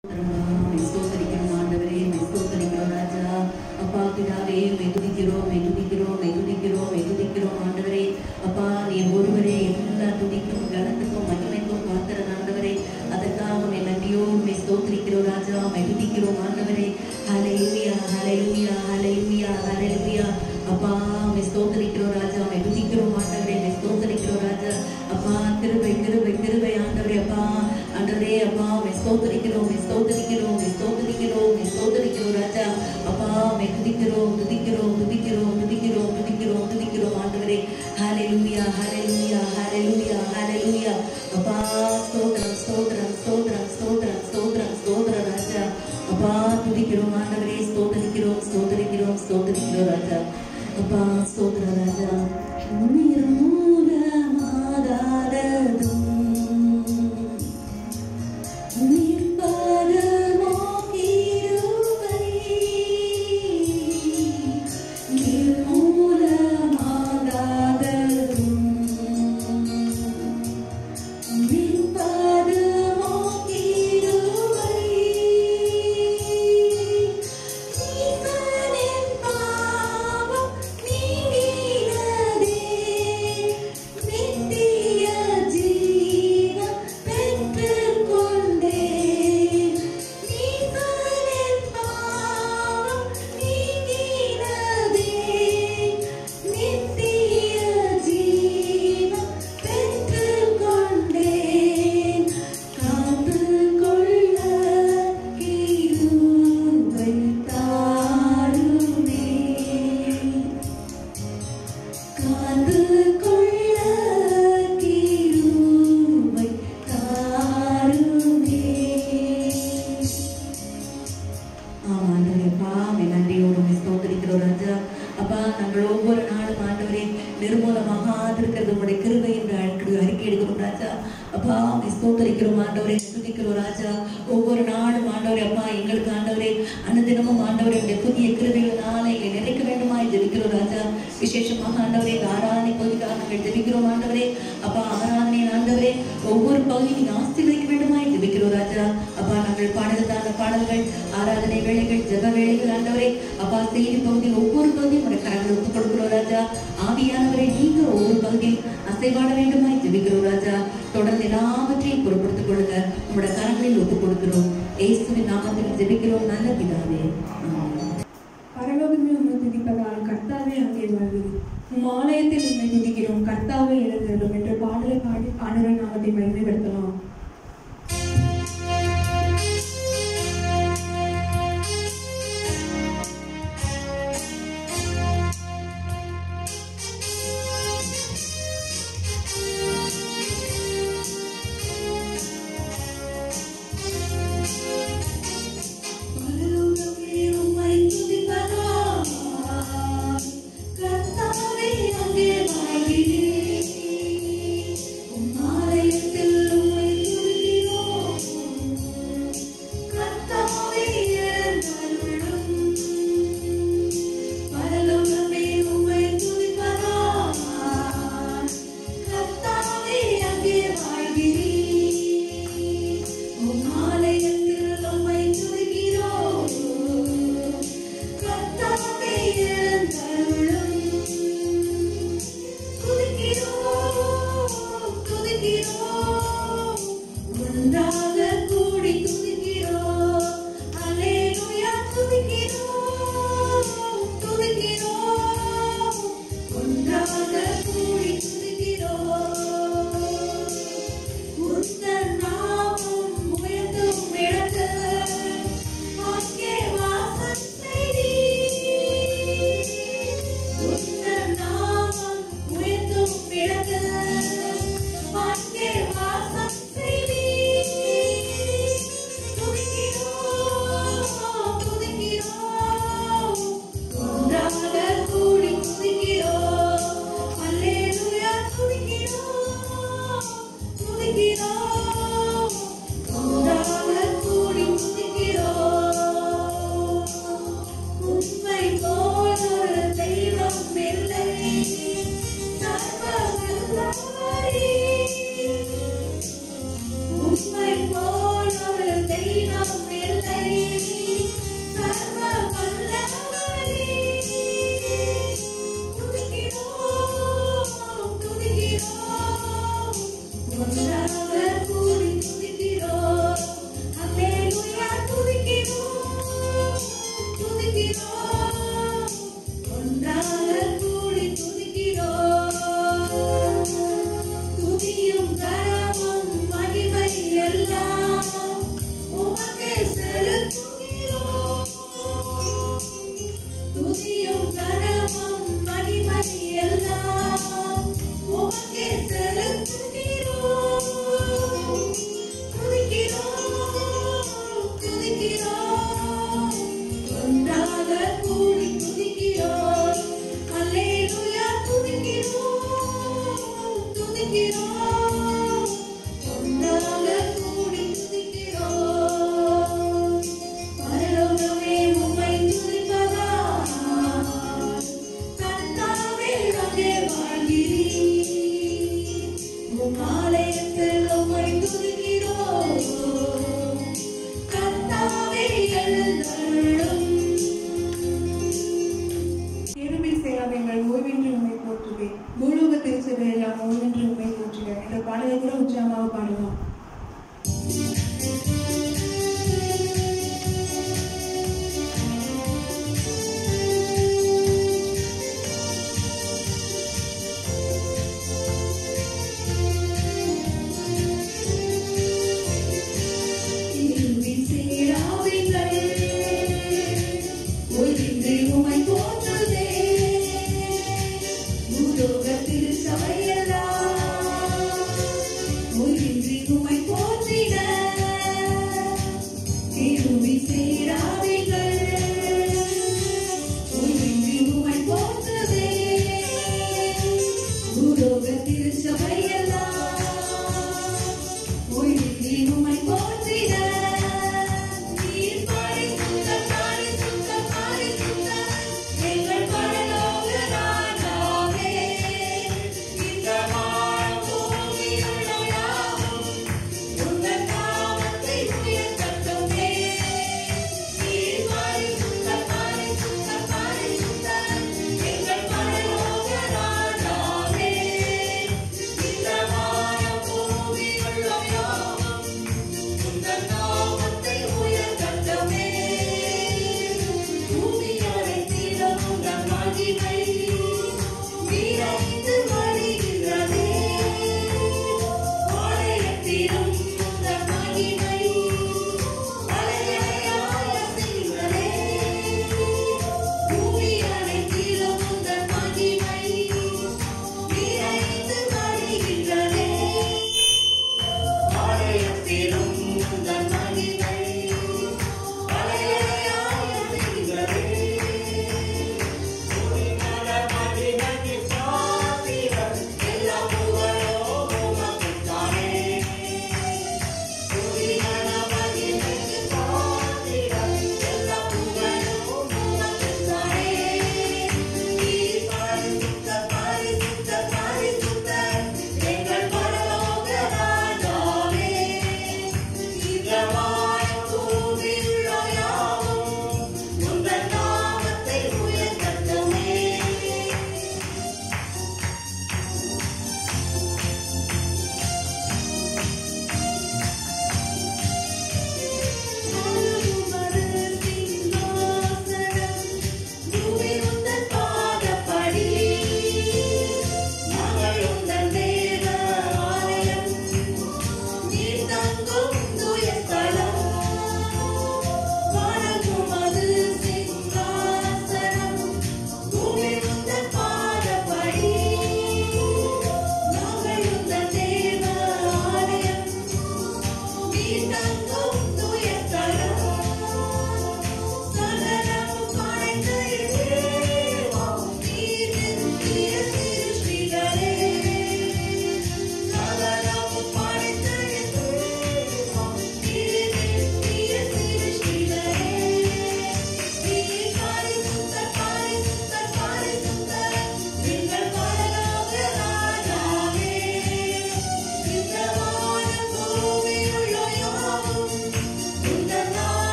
Umma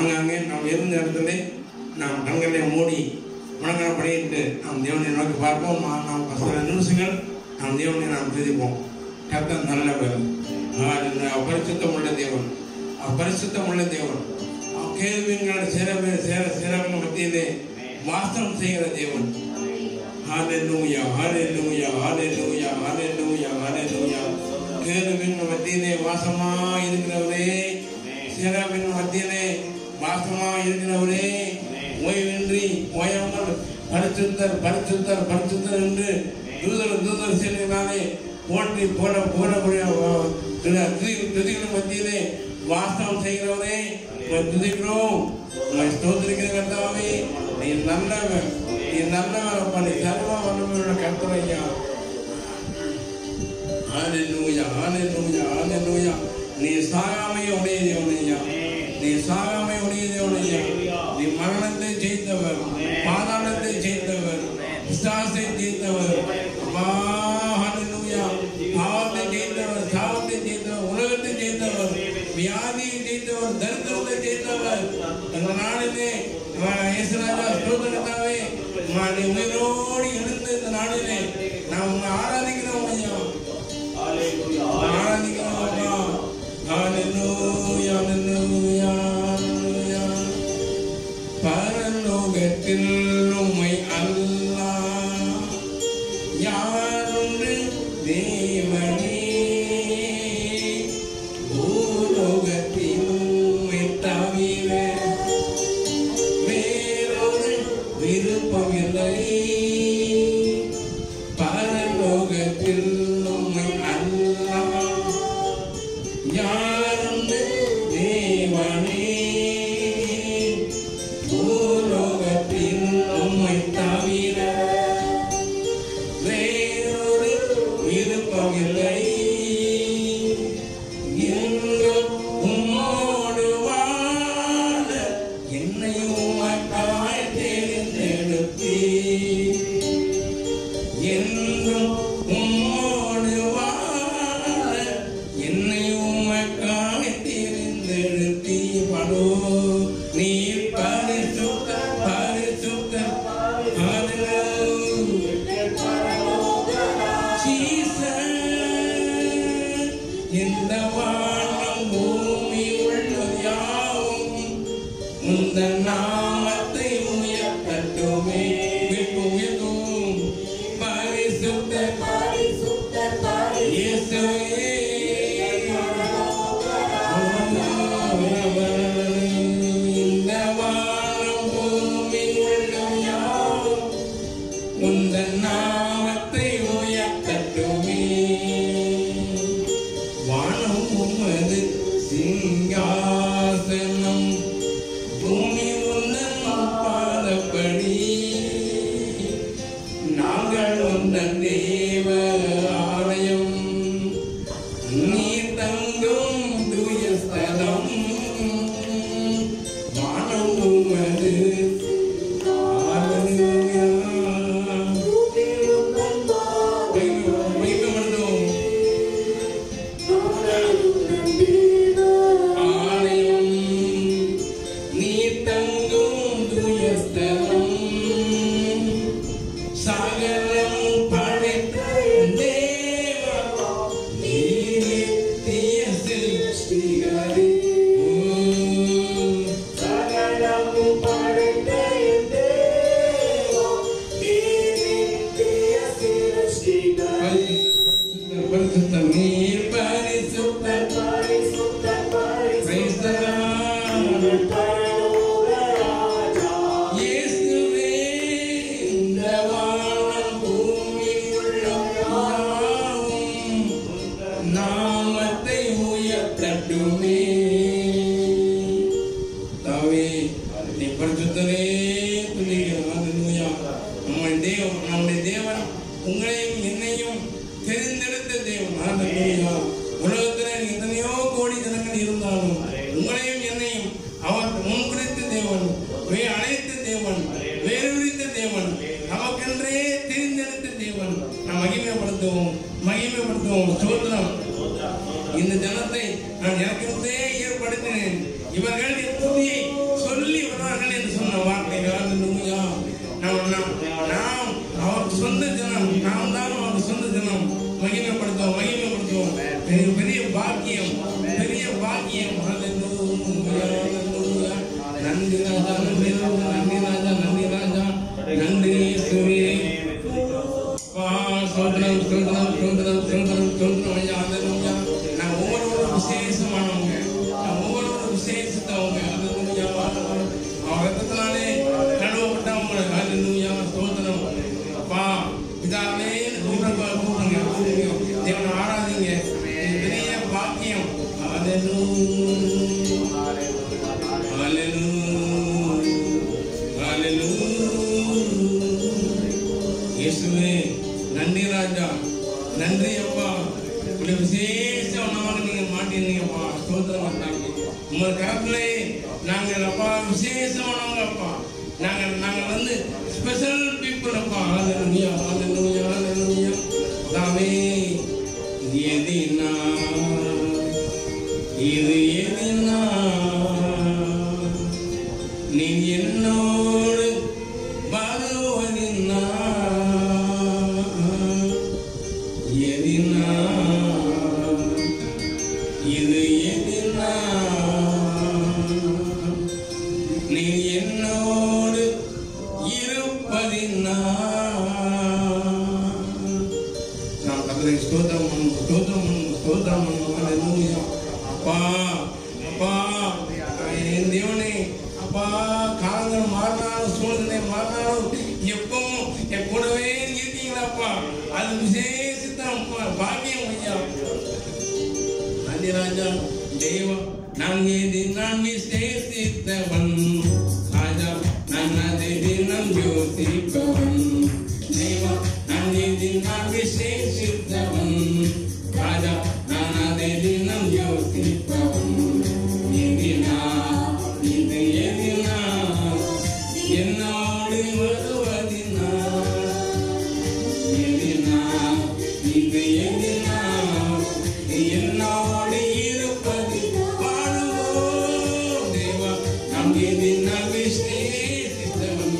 ஆங்காங்கே நாம் இருந்த இடத்துல நாம் கண்களை மூடி வணக்கம் பண்ணிட்டு நாம் தேவனை நோக்கி பார்ப்போம். நாம் சில நிமிஷங்கள் நாம் தேவனை நாம் துதிப்போம். கர்த்தர் நல்லவர், பரிசுத்தம் உள்ள தேவன், பரிசுத்தம் உள்ள தேவன், கேள்விகள் சிறவின் மத்தியிலே வாசம் செய்கிற தேவன். ஹல்லேலூயா, ஹல்லேலூயா, ஹல்லேலூயா, ஹல்லேலூயா, ஹல்லேலூயா. கேள்வின் மத்தியிலே வாசமா இருக்கிறவரே, சிறவின் மத்தியிலே வாசமா இருக்கிறவரே, ஓய்வின்றி ஓயாமல் பரிசுத்தர் பரிசுத்தர் பரிசுத்தர் என்று தூதர் செல்கிறாரே போற்றி போடக்கூடிய துதிகளின் மத்தியிலே வாசம் செய்கிறவரே துதிக்கிறோம். ஸ்தோத்திரிக்கிற கர்த்தாவே, நீ நல்லவர், நீ நல்லவர் அப்பா, நீ சர்வ வல்லமையுள்ள கர்த்தர் ஐயா. ஹல்லேலூயா, ஹல்லேலூயா, ஹல்லேலூயா. நீ சாகாமை உடைய தேவன் ஐயா, நீ சாகாமை உடைய தேவன் ஐயா. நீ மரணத்தை ஜெயித்தவர், பாதாளத்தை ஜெயித்தவர், பிசாசை ஜெயித்தவர் அப்பா. ஹல்லேலூயா. பாவத்தை ஜெயித்தவர், சாவத்தை ஜெயித்தவர், உலகத்தை ஜெயித்தவர், வியாதியை ஜெயித்தவர், தரித்திரத்தை ஜெயித்தவர். இந்த நாளிலே இயேசுராஜா ஸ்தோத்திரத்தாவே, நீ உயிரோடு எழுந்த இந்த நாளிலே நாம் உங்களை ஆராதிக்கிறோம் ஐயா, ஆராதிக்கிறோம் ஐயா. ஹல்லேலூயா, ஹல்லேலூயா, ஹல்லேலூயா. பரலோகத்தில் உம்மை அல்லாஹ் யாருண்டு தேவனே, பூலோகத்தில் உம்மை தவிர வேறொரு விருப்பமில்லை. பரலோகத்தில் உம்மை அல்லாஹ் யாருண்டு தேவனே, பூலோகத்தில் உம்மை தவிர வேறொரு விருப்பமில்லை. எங்கும் உம்மோடு வாழ என்னை உமக்காய் தேர்ந்தெடுத்தீர். எங்கும் உம்மோடு வாழ என்னை உமக்காய் தேர்ந்தெடுத்தீர். படோ நீர் பரிசுத்தர், பரிசுத்தர். இந்த வானம் பூமி உள்ளது யாவும் உந்தன் நாமத்தை உயர்த்தட்டுமே. உயர்த்தும் பரிசுத்தர், பரிசுத்தர் இயேசுவே. இந்த வானம் பூமி உள்ளது யாவும் உந்தன் நாமத்தை உயர்த்தட்டுமே. வானம் உமது சிங்காசனம், பூமி உந்தன் பாதப்படி. நாங்கள் உந்தன் தேவ ஆலயம், நீ தங்கும் தூய ஸ்தலம். வானம் உமது ஆலயம், நீ தங்கும் தூய ஸ்தலம். சகலம் படைத்த தேவா, நீ நித்திய சிருஷ்டிகரே. சகலம் படைத்த தேவா, நீ நித்திய சிருஷ்டிகரே. பரிசுத்தர் நீர், பரிசுத்தர், பரிசுத்தர், பரிசுத்தர். இயேசுவே, இந்த வானம் பூமி உள்ளம் யாவும் நாமத்தை உயர்த்தட்டுமே. தாவே, நீ பரிசுத்தரே துதிக்கிறோம். ஹல்லேலூயா. நம்முடைய தேவன் உங்களையும் என்னையும் தெரிந்தெடுத்த தேவன். ஹல்லேலூயா. உலகத்தில் எத்தனையோ கோடி ஜனங்கள் இருந்தாலும் உங்களையும் என்னையும் அவர் முன்குறித்த தேவன், அழைத்த தேவன், வேறுவித்த தேவன், நமக்கென்றே தெரிந்தெடுத்த தேவன். நாம் மகிமைப்படுத்துவோம், மகிமைப்படுத்துவோம். சோதனம். இந்த ஜனத்தை நான் எனக்கென்றே ஏற்படுத்தினேன், இவர்கள் என் துதியை அவங்க அவன் ரத்தத்தினாலே கழுவப்பட்டவங்க. ஹல்லேலூயா, ஸ்தோத்திரம். அப்பா பிதாவே கூப்பிடுங்க, தேவனை ஆராதிங்க. பெரிய பாக்கியம். இயேசுவே நன்றி ராஜா, நன்றி அப்பா. இப்படி விசேஷமாக நீங்க மாட்டினீங்கப்பா. ஸ்தோத்திரம். உங்கள் கரத்திலே நாங்கள் அப்பா விசேஷமானவங்க அப்பா. நாங்கள் வந்து ஸ்பெஷல் பீப்புள் அப்பா. ஹல்லேலூயா, ஹல்லேலூயா, ஹல்லேலூயா. தாமே எதினா இது எதினா நீ என்னோடு வருவதினா எதினா இது எதினா நீ என்னோடு இருப்பதினா. நாம் கர்த்தரை ஸ்தோத்திரம் ஸ்தோத்திரம் ஸ்தோத்திரம். ஹல்லேலூயா. அப்பா அப்பா என் தேவனே அப்பா, காலங்கள் மாறினாலும் சூழ்நிலை மாறினாலும் எப்பவும் என் கூடவே இருக்கீங்களாப்பா. அது விசேஷித்த பாக்கியம் ஐயா. நன்றி ராஜா. தேவா நான் விசேஷித்தவன் ராஜா, நான் அதை தினம் யோசிப்பவன். தேவா நான் விசேஷித்தவன் ராஜா, நான் அதை தினம் யோசிப்பவன். எதினா இது எதினா என்னோடு வருவதினா எதினா இது எதினா என்னோடு இருப்பதினா. பாடுவோம் தேவா நாம் எதினா விசேஷித்தவன்.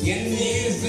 Yes,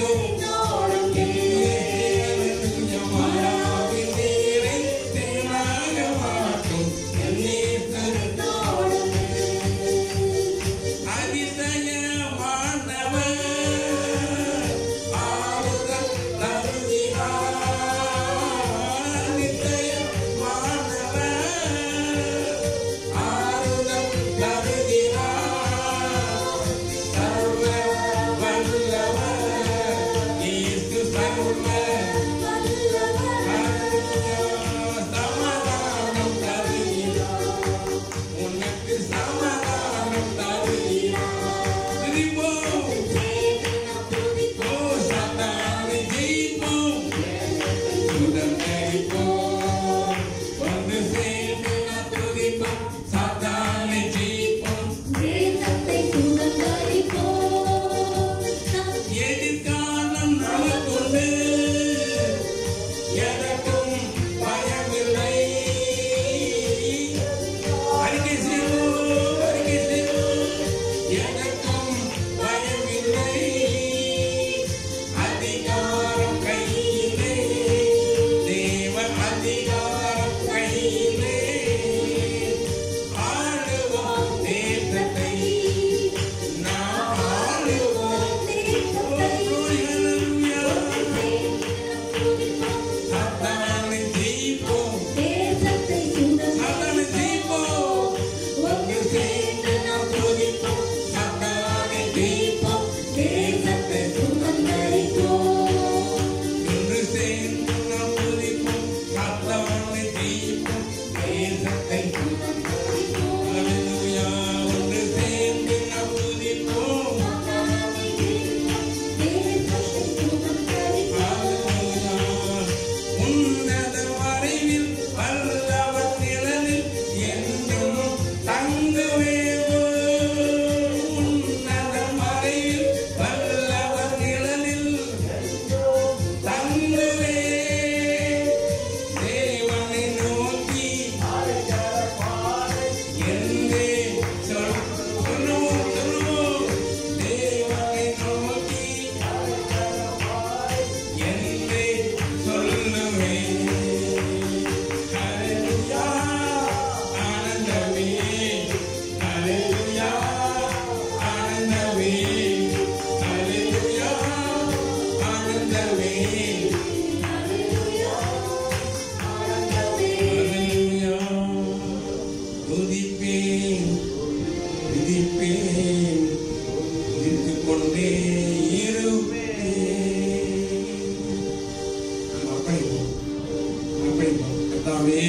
கர்த்தாவே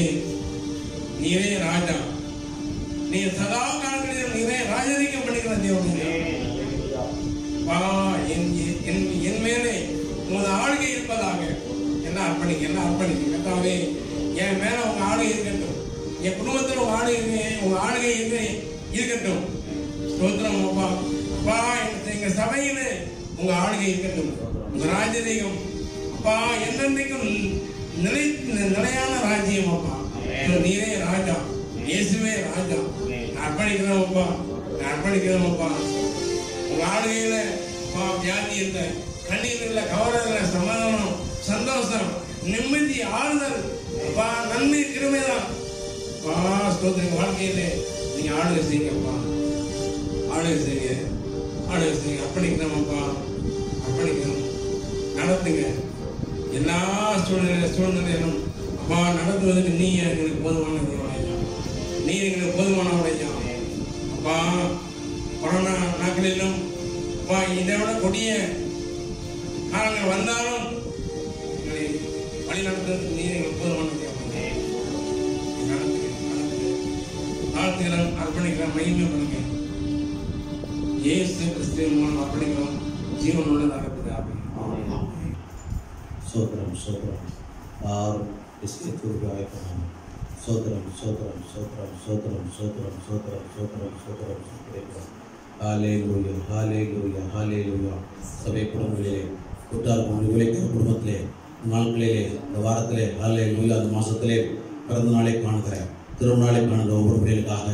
நீரே ராஜா, நீ சதா காலங்களிலும் நீரே ராஜரிகம் பண்ணுகிற தேவனே. என் மேலே உங்க ஆளுகை இருப்பதாக என்ன அர்ப்பணிக்க கர்த்தாவே, என் மேல உங்க ஆளுகை இருக்கட்டும், என் குடும்பத்தில் உங்க ஆளுகை இருக்கட்டும். ஸ்தோத்திரம் அப்பா. அப்பா எங்க சபையில உங்க ஆளுகை இருக்கட்டும், உங்க ராஜரிகம் அப்பா என்னென்னைக்கும் நிலையான ராஜ்யம் அப்பா. நீரே ராஜா, இயேசுவே ராஜா. அர்ப்பணிக்கிறோம் அப்பா, அர்ப்பணிக்கிறோம் அப்பா. உங்க ஆளுகையில வியாதி இல்லை, கண்ணீர் இல்லை, கவலை இல்லை, சமாதானம், சந்தோஷம், நிம்மதி, ஆறுதல் அப்பா, நன்மை, கிருமைதான் அப்பா. ஸ்தோத்திரம். வாழ்க்கையில நீங்க ஆளுகை செய்யுங்கப்பா, ஆளுகை செய்யுங்க, ஆளுகை செய்யுங்க. அர்ப்பணிக்கிறோம் அப்பா, அர்ப்பணிக்கிறோம். நடத்துங்க எல்லா சூழ்நிலையிலும் அப்பா. நடத்துவதற்கு நீ எங்களுக்கு போதுமான தேவனையா, நீ எங்களுக்கு போதுமானவரையா அப்பா. கொரோனா நாட்களிலும் அப்பா இதை விட கொடிய காலங்கள் வந்தாலும் எங்களை வழி நடத்துவதற்கு நீ எங்களுக்கு போதுமான தேவனை. வாழ்த்துகிறோம், அர்ப்பணிக்கிறோம், மகிமை பண்ணுங்க. இயேசு கிறிஸ்துவின் மூலம் அர்ப்பணிக்கிறோம். ஜீவன் உள்ளதாக சோதரம் சோதரம் யாரும் சோதரம் சோதரம் சோதரம் சோதரம் சோதரம் சோதரம் சோதரம் சோதரம் சோதரம். ஹல்லேலூயா, ஹல்லேலூயா, ஹல்லேலூயா. சபை குடும்பங்களிலே, குற்றார் குடும்பத்திலே, நாட்களிலே, இந்த வாரத்திலே, ஹல்லேலூயா, அந்த மாசத்திலே பிறந்த நாளை காணுகிற, திருநாளை காணுகிற ஒவ்வொரு பிள்ளைகளுக்காக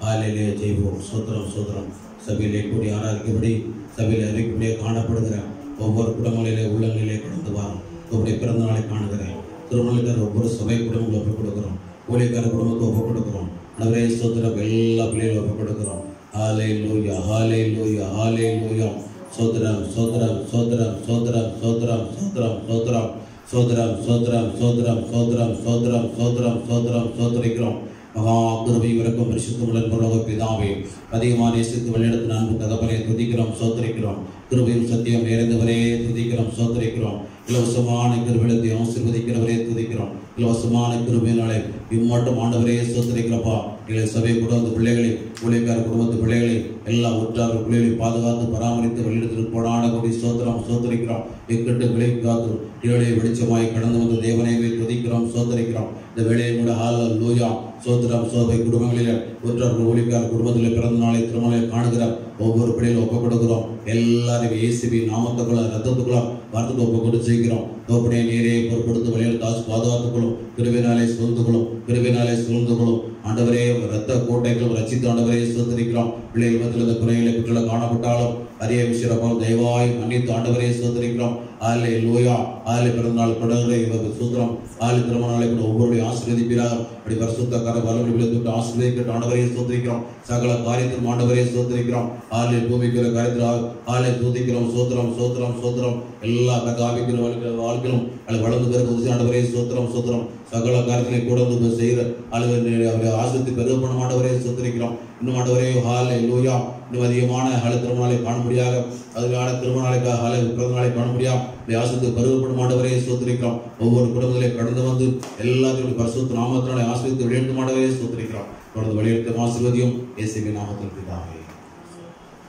ஹல்லேலூயா செய்வோம். சோதரம் சோதரம். சபையிலே கூடி ஆராதிக்கப்படி, சபையில் அறிவிக்கப்படியே காணப்படுகிற ஒவ்வொரு குடும்பங்களிலே, உள்ளங்களிலே கடந்து வாரம் உங்களுடைய பிறந்த நாளை காணுகிறேன். திருநாளுக்கார ஒவ்வொரு சபை குடும்பங்களை ஒப்புக் கொடுக்கிறோம், ஊழியக்கார குடும்பத்தை ஒப்புக் கொடுக்கிறோம். நவரே சோதரம் எல்லா பிள்ளைகளும் ஒப்புக் கொடுக்கிறோம். ஹல்லேலூயா, ஹல்லேலூயா, ஹல்லேலூயா. சோதரம் சோதரம் சோதரம் சோதரம் சோதரம் சோதரம் சோதரம் சோதரம் சோதரம் சோதரம் சோதரம் சோதரம் சோதரம் சோதரம் சோதரிக்கிறோம். மகா கிருபை இறக்கும் பரிசுத்தமுள்ள பரலோக பிதாவே, அதிகமாக நேசித்து வழிநடத்தின அன்பு தகப்பனை துதிக்கிறோம், சோதரிக்கிறோம். கிருபையும் சத்தியம் நிறைந்தவரே துதிக்கிறோம், சோதரிக்கிறோம். இலவசமான கிருபையை ஆசீர்வதிக்கிறவரே துதிக்கிறோம். இலவசமான கிருபையினாலே இம்மட்டும் ஆண்டவரே சோதரிக்கிறப்பா. எங்களை சபை கூட அந்த பிள்ளைகளை, ஊழியக்கார குடும்பத்து பிள்ளைகளை, எல்லா உற்றார் பிள்ளைகளை பாதுகாத்து பராமரித்து வழிநடத்திற்கு போடான கூடி சோதரம் சோதரிக்கிறோம். எக்கட்டு விலை காத்து இருளை வெளிச்சமாய் கடந்து வந்த தேவனையை துதிக்கிறோம், சோதரிக்கிறோம். இந்த வேலையை கூட ஹல்லேலூயா. சோதரம் சோதனை குடும்பங்களில் உற்றார்கள் ஊழியக்கார குடும்பத்தில் பிறந்த நாளை திருமணங்களை காணுகிற ஒவ்வொரு பிள்ளைகளும் ஒப்புக் கொடுக்கிறோம். எல்லாரும் இயேசுவின் நாமத்துக்குள்ள ரத்தத்துக்குள்ள வார்த்தைக்கு ஒப்புக் கொடுத்து செய்கிறோம். தோப்பனையை நீரே பொறுப்படுத்த வழியில் தாசு பாதுகாத்துக்கொள்ளும், கிருபையினாலே சூழ்ந்துக்கொள்ளும், கிருபையினாலே சூழ்ந்துக்கொள்ளும். ஆண்டவரே ரத்த கோட்டைகளும் ரசித்து ஆண்டவரே சோதரிக்கிறோம். பிள்ளைகள் மத்தியில் இந்த குறைகளை குற்றல காணப்பட்டாலும் அரிய விஷயம் தயவாய் மன்னித்து ஆண்டவரே சோதரிக்கிறோம். ஹல்லேலூயா. ஆலை பிறந்தநாள் கொடரை சூத்திரம் ஆலை திருமண நாளை கூட ஒவ்வொருடைய ஆசீர்வதிப்பீராக. அப்படி பரிசுத்தக்கார வல்லமை விழுந்துட்டு ஆசீர்வதிக்க ஆண்டவரே சோதரிக்கிறோம். சகல காரியத்திலும் ஆண்டவரே சோதரிக்கிறோம். ஆலை பூமிக்கிற காரியத்தில் ஆலை சோதிக்கிறோம். சோத்திரம் சோத்திரம் சோத்திரம். எல்லா கதாபிக்கிற வாழ்க்கையிலும் அதை வளர்ந்து பிறகு ஆண்டவரே சோத்திரம் சோத்திரம். சகல காரியங்களை கூட வந்து செய்கிற அவரை ஆசிரியத்தை பெருக பண்ண மாட்டவரே சோதரிக்கிறோம். இன்னும் ஆண்டவரே ஹல்லேலூயா. இன்னும் அதிகமான திருமணாலை காண முடியாது, அதுக்கான திருமணாலைக்காக பிறந்த நாளை காண முடியாது. ஆசிரியத்தை பருவப்படும் ஆண்டவரே சோதரிக்கிறோம். ஒவ்வொரு குடும்பத்திலே கடந்து வந்து எல்லாத்தையும் பரிசுத்த நாமத்தினாலே ஆசிரியத்தை வெளியெடுத்து ஆண்டவரே சோதரிக்கிறோம். தொடர்ந்து வழியெடுத்த ஆசீர்வதியும் இயேசுவின் நாமத்தில் பிதாவே.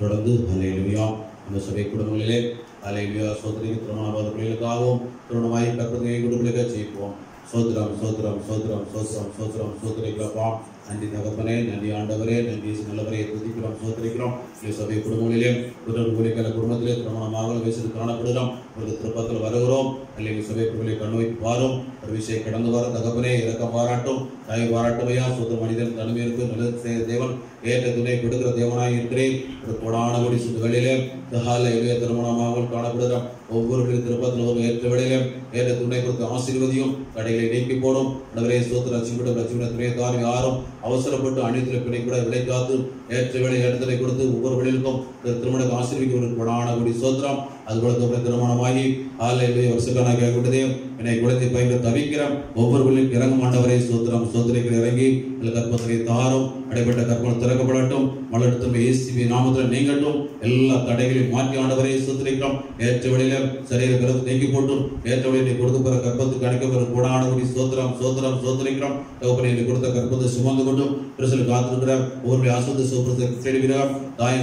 தொடர்ந்து ஹல்லேலூயா. இந்த சபை குடும்பங்களிலே ஹல்லேலூயா சோதரிக்கு திருமண பிள்ளைகளுக்காகவும் திருமணமாய் கற்பனை குடும்பங்களுக்காக செய்வோம். சோத்திரம் சோத்திரம் சோத்திரம் சோத்திரம் சோத்திரம் சோதரிக்கிறப்பா. நன்றி தகப்பனே, நன்றி ஆண்டவரே, நன்றி நல்லவரை துதிக்கிறோம், சோதரிக்கிறோம். சபை குடும்பங்களிலே ஊழியக்கார குடும்பத்திலே திருமணமாக வயசில் காணப்படுகிறோம். ஒரு திருப்பத்தில் வருகிறோம். அல்லது சபை குடும்பங்களை கண்ணு வைத்து பாரும். ஒரு விஷயம் கடந்து வர தகப்பனே இறக்கம் பாராட்டும், தாய் பாராட்டுமையா. சொந்த மனிதன் தனிமையிற்கு நல்லது செய்த தேவன், ஏற்ற துணை கொடுக்கிற தேவனாய் இருக்கிறேன். ஒரு கொடான கொடி சுத்துகளிலே ஹல்லேலூயா திருமணமாக காணப்படுகிறோம். ஒவ்வொரு திருப்பத்தில் ஒரு ஏற்ற வேளையிலே ஏற்ற துணை கொடுத்த ஆசீர்வதியும் கடைகளை நீக்கி போடும். நகரே சோத்திர ரட்சிக்கப்பட்ட துணையத்தார் யாரும் அவசரப்பட்டு அணித்திர பிணை கூட விலை காத்து ஏற்ற வேலை இடத்திலே கொடுத்து ஒவ்வொரு வேளையிலும் திருமண ஆசீர்விக்க ஒரு கொடான கொடி சோத்திரம். அதுபோல திருமணமாகி ஆலையிலே வருஷக்கணக்காக விட்டதே என்னை குழந்தை பயிர தவிக்கிறோம். ஒவ்வொருவர்களும் இறங்கும் ஆண்டவரை சோத்திரம் சோதனைகள் இறங்கி கற்பத்திலே தாரும். அடைப்பட்ட கற்பனை திறக்கப்படட்டும். மலர்த்தம் இயேசுவி நாமத்தில் நீங்கட்டும். எல்லா தடைகளையும் மாற்றி ஆண்டவரை சோதரிக்கிறோம். ஏற்ற வழியில சரீர கருத்து நீங்கி போட்டும். ஏற்ற வழியை கொடுக்கப்பெற கற்பத்துக்கு அடைக்கப்பெற கூடானபடி சோத்திரம் சோத்திரம் சோதரிக்கிறோம். தகப்பனை கொடுத்த கற்பத்தை சுமந்து கொண்டும் பிரசல் காத்திருக்கிற ஒவ்வொரு ஆசுவத சோபத்தை தேடுகிறார். தாயை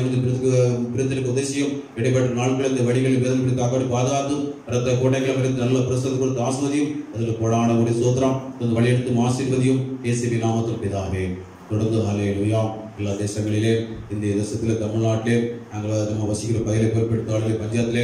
பிரித்திற்கு உதவியும் இடைப்பட்ட நாட்களில் இந்த வழிகளில் வேதனை காப்பாடி பாதுகாத்தும் ரத்த கோட்டைகளை மறைத்து நல்ல பிரசல் கொடுத்து ஆசுவதியும் அதில் கூடானபடி சோத்திரம் வழியெடுத்தும் ஆசீர்வதியும் இயேசுவின் நாமத்தில் பிதாவே. தொடர்ந்து ஹல்லேலூயா. எல்லா தேசங்களிலே இந்திய தேசத்தில் தமிழ்நாட்டிலே நாங்கள் நம்ம வசிக்கிற பயிரை பொறுப்பெடுத்தாலே பஞ்சாயத்திலே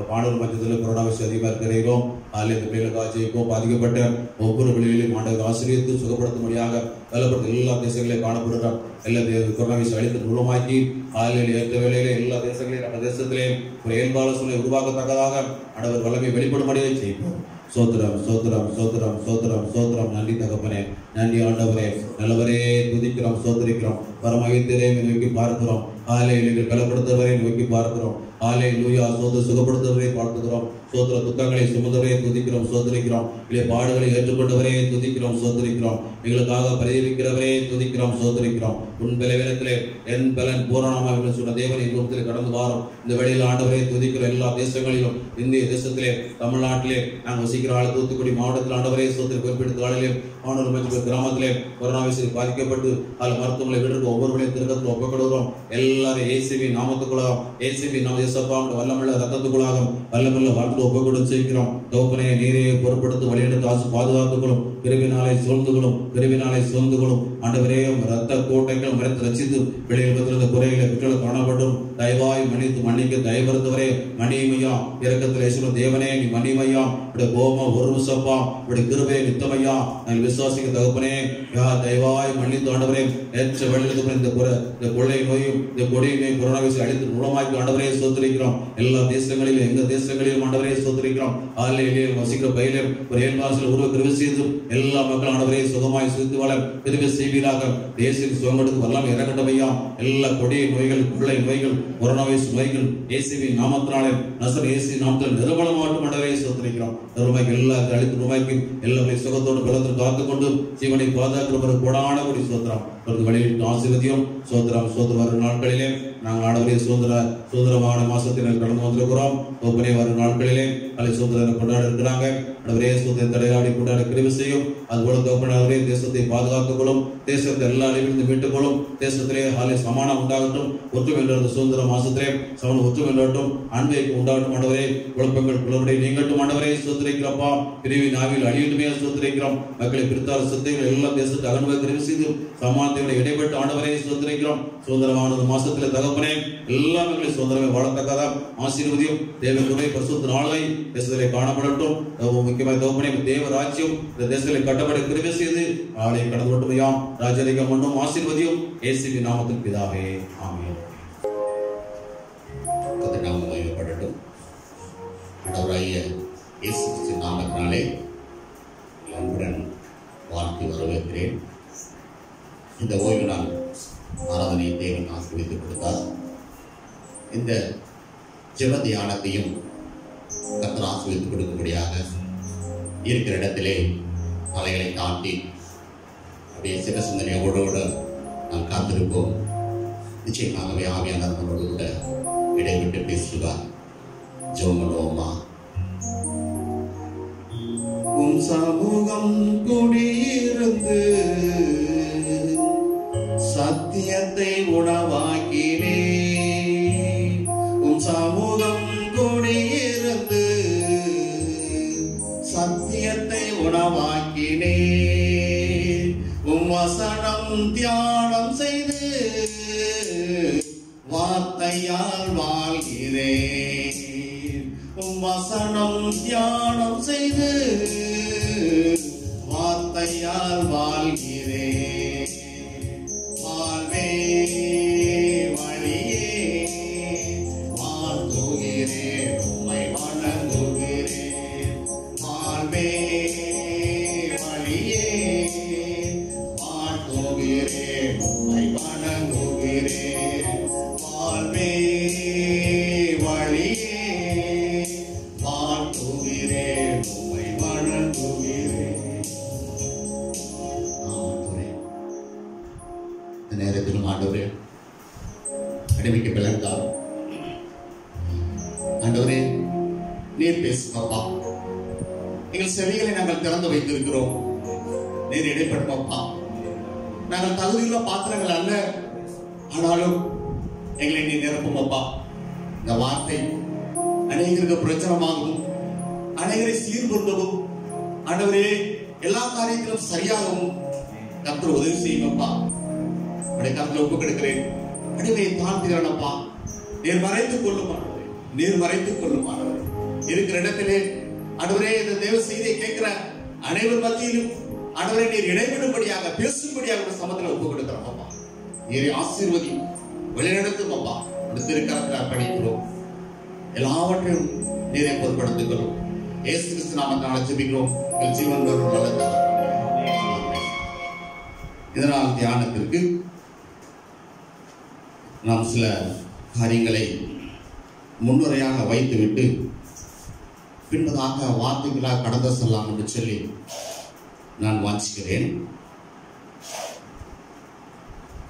பாடல் மஞ்சத்தில் கொரோனா விஷயம் அதிகமாக இருக்கிறோம். அதில் இந்த பிள்ளைகளுக்காக ஜெயிப்போம். பாதிக்கப்பட்ட ஒவ்வொரு வழிகளிலும் ஆண்டவர் ஆசிரியத்து சுகப்படுத்தும்படியாக பலப்படுத்த எல்லா தேசங்களிலும் காணப்படுகிறார். எல்லா கொரோனா விஷயம் அழித்து மூலமாக்கி ஆலையில் ஏற்ற வேலையிலே எல்லா தேசங்களையும் நம்ம தேசத்திலே ஒரு இயல்பான சூழ்நிலை உருவாக்கத்தக்கதாக ஆண்டவர் வல்லமை வெளிப்படும்படியே செய்வோம். சோத்திரம் சோத்திரம் சோத்திரம் சோத்திரம் சோத்திரம். நன்றி தகப்பனே, நன்றி ஆண்டவரே, நல்லவரே துதிக்கிறோம் சோதரிக்கிறோம். பரமகித்தரே நோக்கி பார்க்கிறோம். ஆலையில் பலப்படுத்துவரை நோக்கி பார்க்கிறோம். ஆலை லூயா சோதர சுகப்படுத்துவரை பார்த்துக்கிறோம். சோதர துக்கங்களை சுமந்தவரை துதிக்கிறோம் சோதரிக்கிறோம். இல்லை பாடுகளை ஏற்றுக்கொண்டவரே துதிக்கிறோம் சோதரிக்கிறோம். எங்களுக்காக பரிதவிக்கிறவரே துதிக்கிறோம் சோதரிக்கிறோம். உன் பலவீனத்திலே என் பலன் பூரணமாக சொன்ன தேவனை தூரத்தில் கடந்து வாரம். இந்த வழியில் ஆண்டவரை துதிக்கிற எல்லா தேசங்களிலும் இந்திய தேசத்திலே தமிழ்நாட்டிலே நாங்கள் வசிக்கிற ஆள் தூத்துக்குடி மாவட்டத்தில் ஆண்டவரே சோதரி குறிப்பிட்ட ஆளிலே ஆண்டவர் கிராமத்திலே கொரோனா வைரஸில் பாதிக்கப்பட்டு அதில் மருத்துவமனை வீட்டிற்கு ஒவ்வொருவரையும் திருக்கத்தில் ஒப்பப்படுகிறோம். எல்லாரும் ஏசிபி நாமத்துக்குள்ளாகும். ஏசிபி நாம இயேசுவாம் வல்லமுள்ள ரத்தத்துக்குள்ளாகும். வல்லமுள்ள வாழ்த்து ஒப்புக்கொடு செய்கிறோம். தோப்பனையை நீரை பொறுப்படுத்தி வழியெடுத்து ஆசு பாதுகாத்துக்கொள்ளும். பிரிவினாலை சூழ்ந்துகளும் பிரிவினாலை சூழ்ந்துகளும் ஆண்டவரே ரத்த கோட்டைகள் மறைத்து ரசித்து வெளியில் குறைகளை பெற்றோர் காணப்படும். தயவாய் மன்னித்து மன்னிக்க தயவருத்தவரே மணிமையா இறக்கத்தில் ஈஸ்வர தேவனே நீ மணிமையா இப்படி கோம ஒரு நிமிஷப்பா இப்படி கிருபை நித்தமையா நான் விசுவாசிக்க தகப்பனே யா தயவாய் மன்னித்து ஆண்டவரே ஏற்ற வெளியில் இந்த கொள்ளை நோயும் இந்த கொடிய நோய் கொரோனா வைரஸ் அழித்து மூலமாக்கி ஆண்டவரே சோதரிக்கிறோம். எல்லா தேசங்களிலும் எங்க தேசங்களிலும் ஆண்டவரே சோதரிக்கிறோம். ஆலையிலே வசிக்கிற பயிலே ஒரு ஏழ்மாசில் உருவ கிருபை செய்து எல்லா மக்கள் ஆண்டவரே சுகமாய் சுத்தி வாழ கிருபை செய்வீராக. தேசிய சுகமெடுத்து வரலாம் இறக்கட்டமையா. எல்லா கொடிய நோய்கள் கொள்ளை நோய்கள் கொரோனா வைரஸ் நோய்கள் இயேசுவின் நாமத்தினாலே நசரேத்து இயேசு நாமத்தில் நிர்மூலமாகட்டும் ஆண்டவரே சோதரிக்கிறோம். நிர்மூலமாக்கி எல்லாத்தையும் அழித்து நிர்மூலமாக்கி எல்லாமே சுகத்தோடு பலத்தில் காத்துக்கொண்டு ஜீவனை பாதுகாக்கிற கோடான கொடி சோத்திரம் வழியில் ஆசீர்வதியும் சோத்திரம். சோதர வரும் நாட்களிலே நாங்கள் ஆண்டவரே சுதந்திரமான மாசத்தில் கடந்து வந்திருக்கிறோம். ஒப்பனை வரும் நாட்களிலே அதை சுதந்திர கொண்டாட இருக்கிறாங்க. ஆண்டவரே சுதந்திர தடையாடி கொண்டாட கிருபை செய்யும். அதுபோல தோப்பனவரே தேசத்தை பாதுகாத்துக் கொள்ளும். தேசத்தை எல்லா அழிவிலிருந்து மீட்டுக் கொள்ளும். தேசத்திலே ஆலை சமானம் உண்டாகட்டும். ஒற்றுமை சுதந்திர மாசத்திலே சமன் ஒற்றுமை இல்லாட்டும். அன்பை உண்டாகட்டும். ஆண்டவரே குழப்பங்கள் குளறுபடி நீங்கட்டும். ஆண்டவரே சோதரிக்கிறப்பா பிரிவி நாவில் அழியட்டுமே சோதரிக்கிறோம். மக்களை பிரித்தார் சித்தைகள் எல்லா தேசத்தை அகன்வை கிருபை செய்து சமானத்தை இடைப்பட்டு ஆண்டவரே சோதரிக்கிறோம். சுதந்திரமானது மாசத்திலே தகப்பனே எல்லா மக்களையும் சுதந்திரமே வாழத்தக்கதா ஆசீர்வதியும். தேவ குறை பரிசுத்த நாளை தேசத்திலே காணப்படட்டும். முக்கியமாக தகப்பனே தேவ ராஜ்யம் இந்த தேசத்திலே கட்டப்பட கிருபை செய்து ஆளை கடந்து கொண்டுமையாம் ராஜரிகம் பண்ணும் ஆசீர்வதியும் இயேசுவின் நாமத்தில் பிதாவே ஆமென். கர்த்தர் நாமம் மகிமைப்படட்டும். ஆண்டவராகிய இயேசு கிறிஸ்துவின் நாமத்தினாலே அன்புடன் வாழ்த்தி வரவேற்கிறேன். இந்த ஓய்வு நாள் ஆராதனை தேவன் ஆசீர்வதித்து கொடுத்தார். இந்த ஜெப தியானத்தையும் கர்த்தர் ஆசீர்வதித்து கொடுக்கும்படியாக இருக்கிற இடத்திலே தலைகளை தாண்டி அப்படியே சில சிந்தனையோடு நாம் காத்திருப்போம். நிச்சயமாகவே ஆவியானவர் நம்மளோடு கூட இடைவிட்டு பேசுவார். ஜெபம் பண்ணுவோமா? உம் சமூகம் குடியிருந்து சத்தியத்தை உணவாக்கினே. உம் சமூகம் குடியிருந்து சத்தியத்தை உணவாக்கினே. உம் வசனம் தியானம் செய்து வார்த்தையால் வாழ்கிறேன். உம் வசனம் தியானம் செய்து வார்த்தையால் வாழ்கிறேன். வாழ்வே வழியே வாழ்த்துகிறேன், உம்மை வணங்குகிறேன். வாழ்வே வழியே வாழ்த்துகிறேன், உம்மை வணங்குகிறேன். வாழ்வே வழியே அக்கடமிக்கு விளங்கார். ஆண்டவரே, நீர் பேசும் அப்பா. எங்கள் செவிகளை நாங்கள் திறந்து வைத்திருக்கிறோம். நீர் இடைப்படும் அப்பா. நாங்கள் தகுதியுள்ள பாத்திரங்கள் அல்ல, ஆனாலும் எங்களை நீ நிரப்பும் அப்பா. இந்த வார்த்தை அநேகருக்கு பிரச்சனமாகவும் அநேகரை சீர்கொண்டவும் ஆண்டவரே எல்லா காரியத்திலும் சரியாகவும் கர்த்தர் உதவி செய்யும் அப்பா. கருத்துல ஒப்பு கெடுக்கிறேன். அடிமையை தாழ்த்துகிறேன்ப்பா. நீர் மறைத்துக் கொள்ளும் ஆண்டவரே, நீர் மறைத்துக் கொள்ளும் ஆண்டவரே. இருக்கிற இடத்திலே ஆண்டவரே இந்த தேவ செய்தியை கேட்கிற அனைவர் மத்தியிலும் ஆண்டவரே நீர் இடைவிடும்படியாக பேசும்படியாக ஒரு சமத்துல ஒப்பு கொடுக்கிறோம் அப்பா. நீரை ஆசீர்வதி வழிநடத்தும் அப்பா. திருக்கரத்தில் அர்ப்பணிக்கிறோம். எல்லாவற்றையும் நீரை பொருட்படுத்திக் கொள்ளும். இயேசு கிறிஸ்து நாமத்தினால ஜெபிக்கிறோம். ஜீவன் வரும் நல்ல தகப்பனே. இதனால் தியானத்திற்கு நாம் சில காரியங்களை முன்னுரையாக வைத்துவிட்டு பின்பதாக வார்த்தைகளாக கடந்து செல்லலாம் என்று சொல்லி நான் வாஞ்சிக்கிறேன்.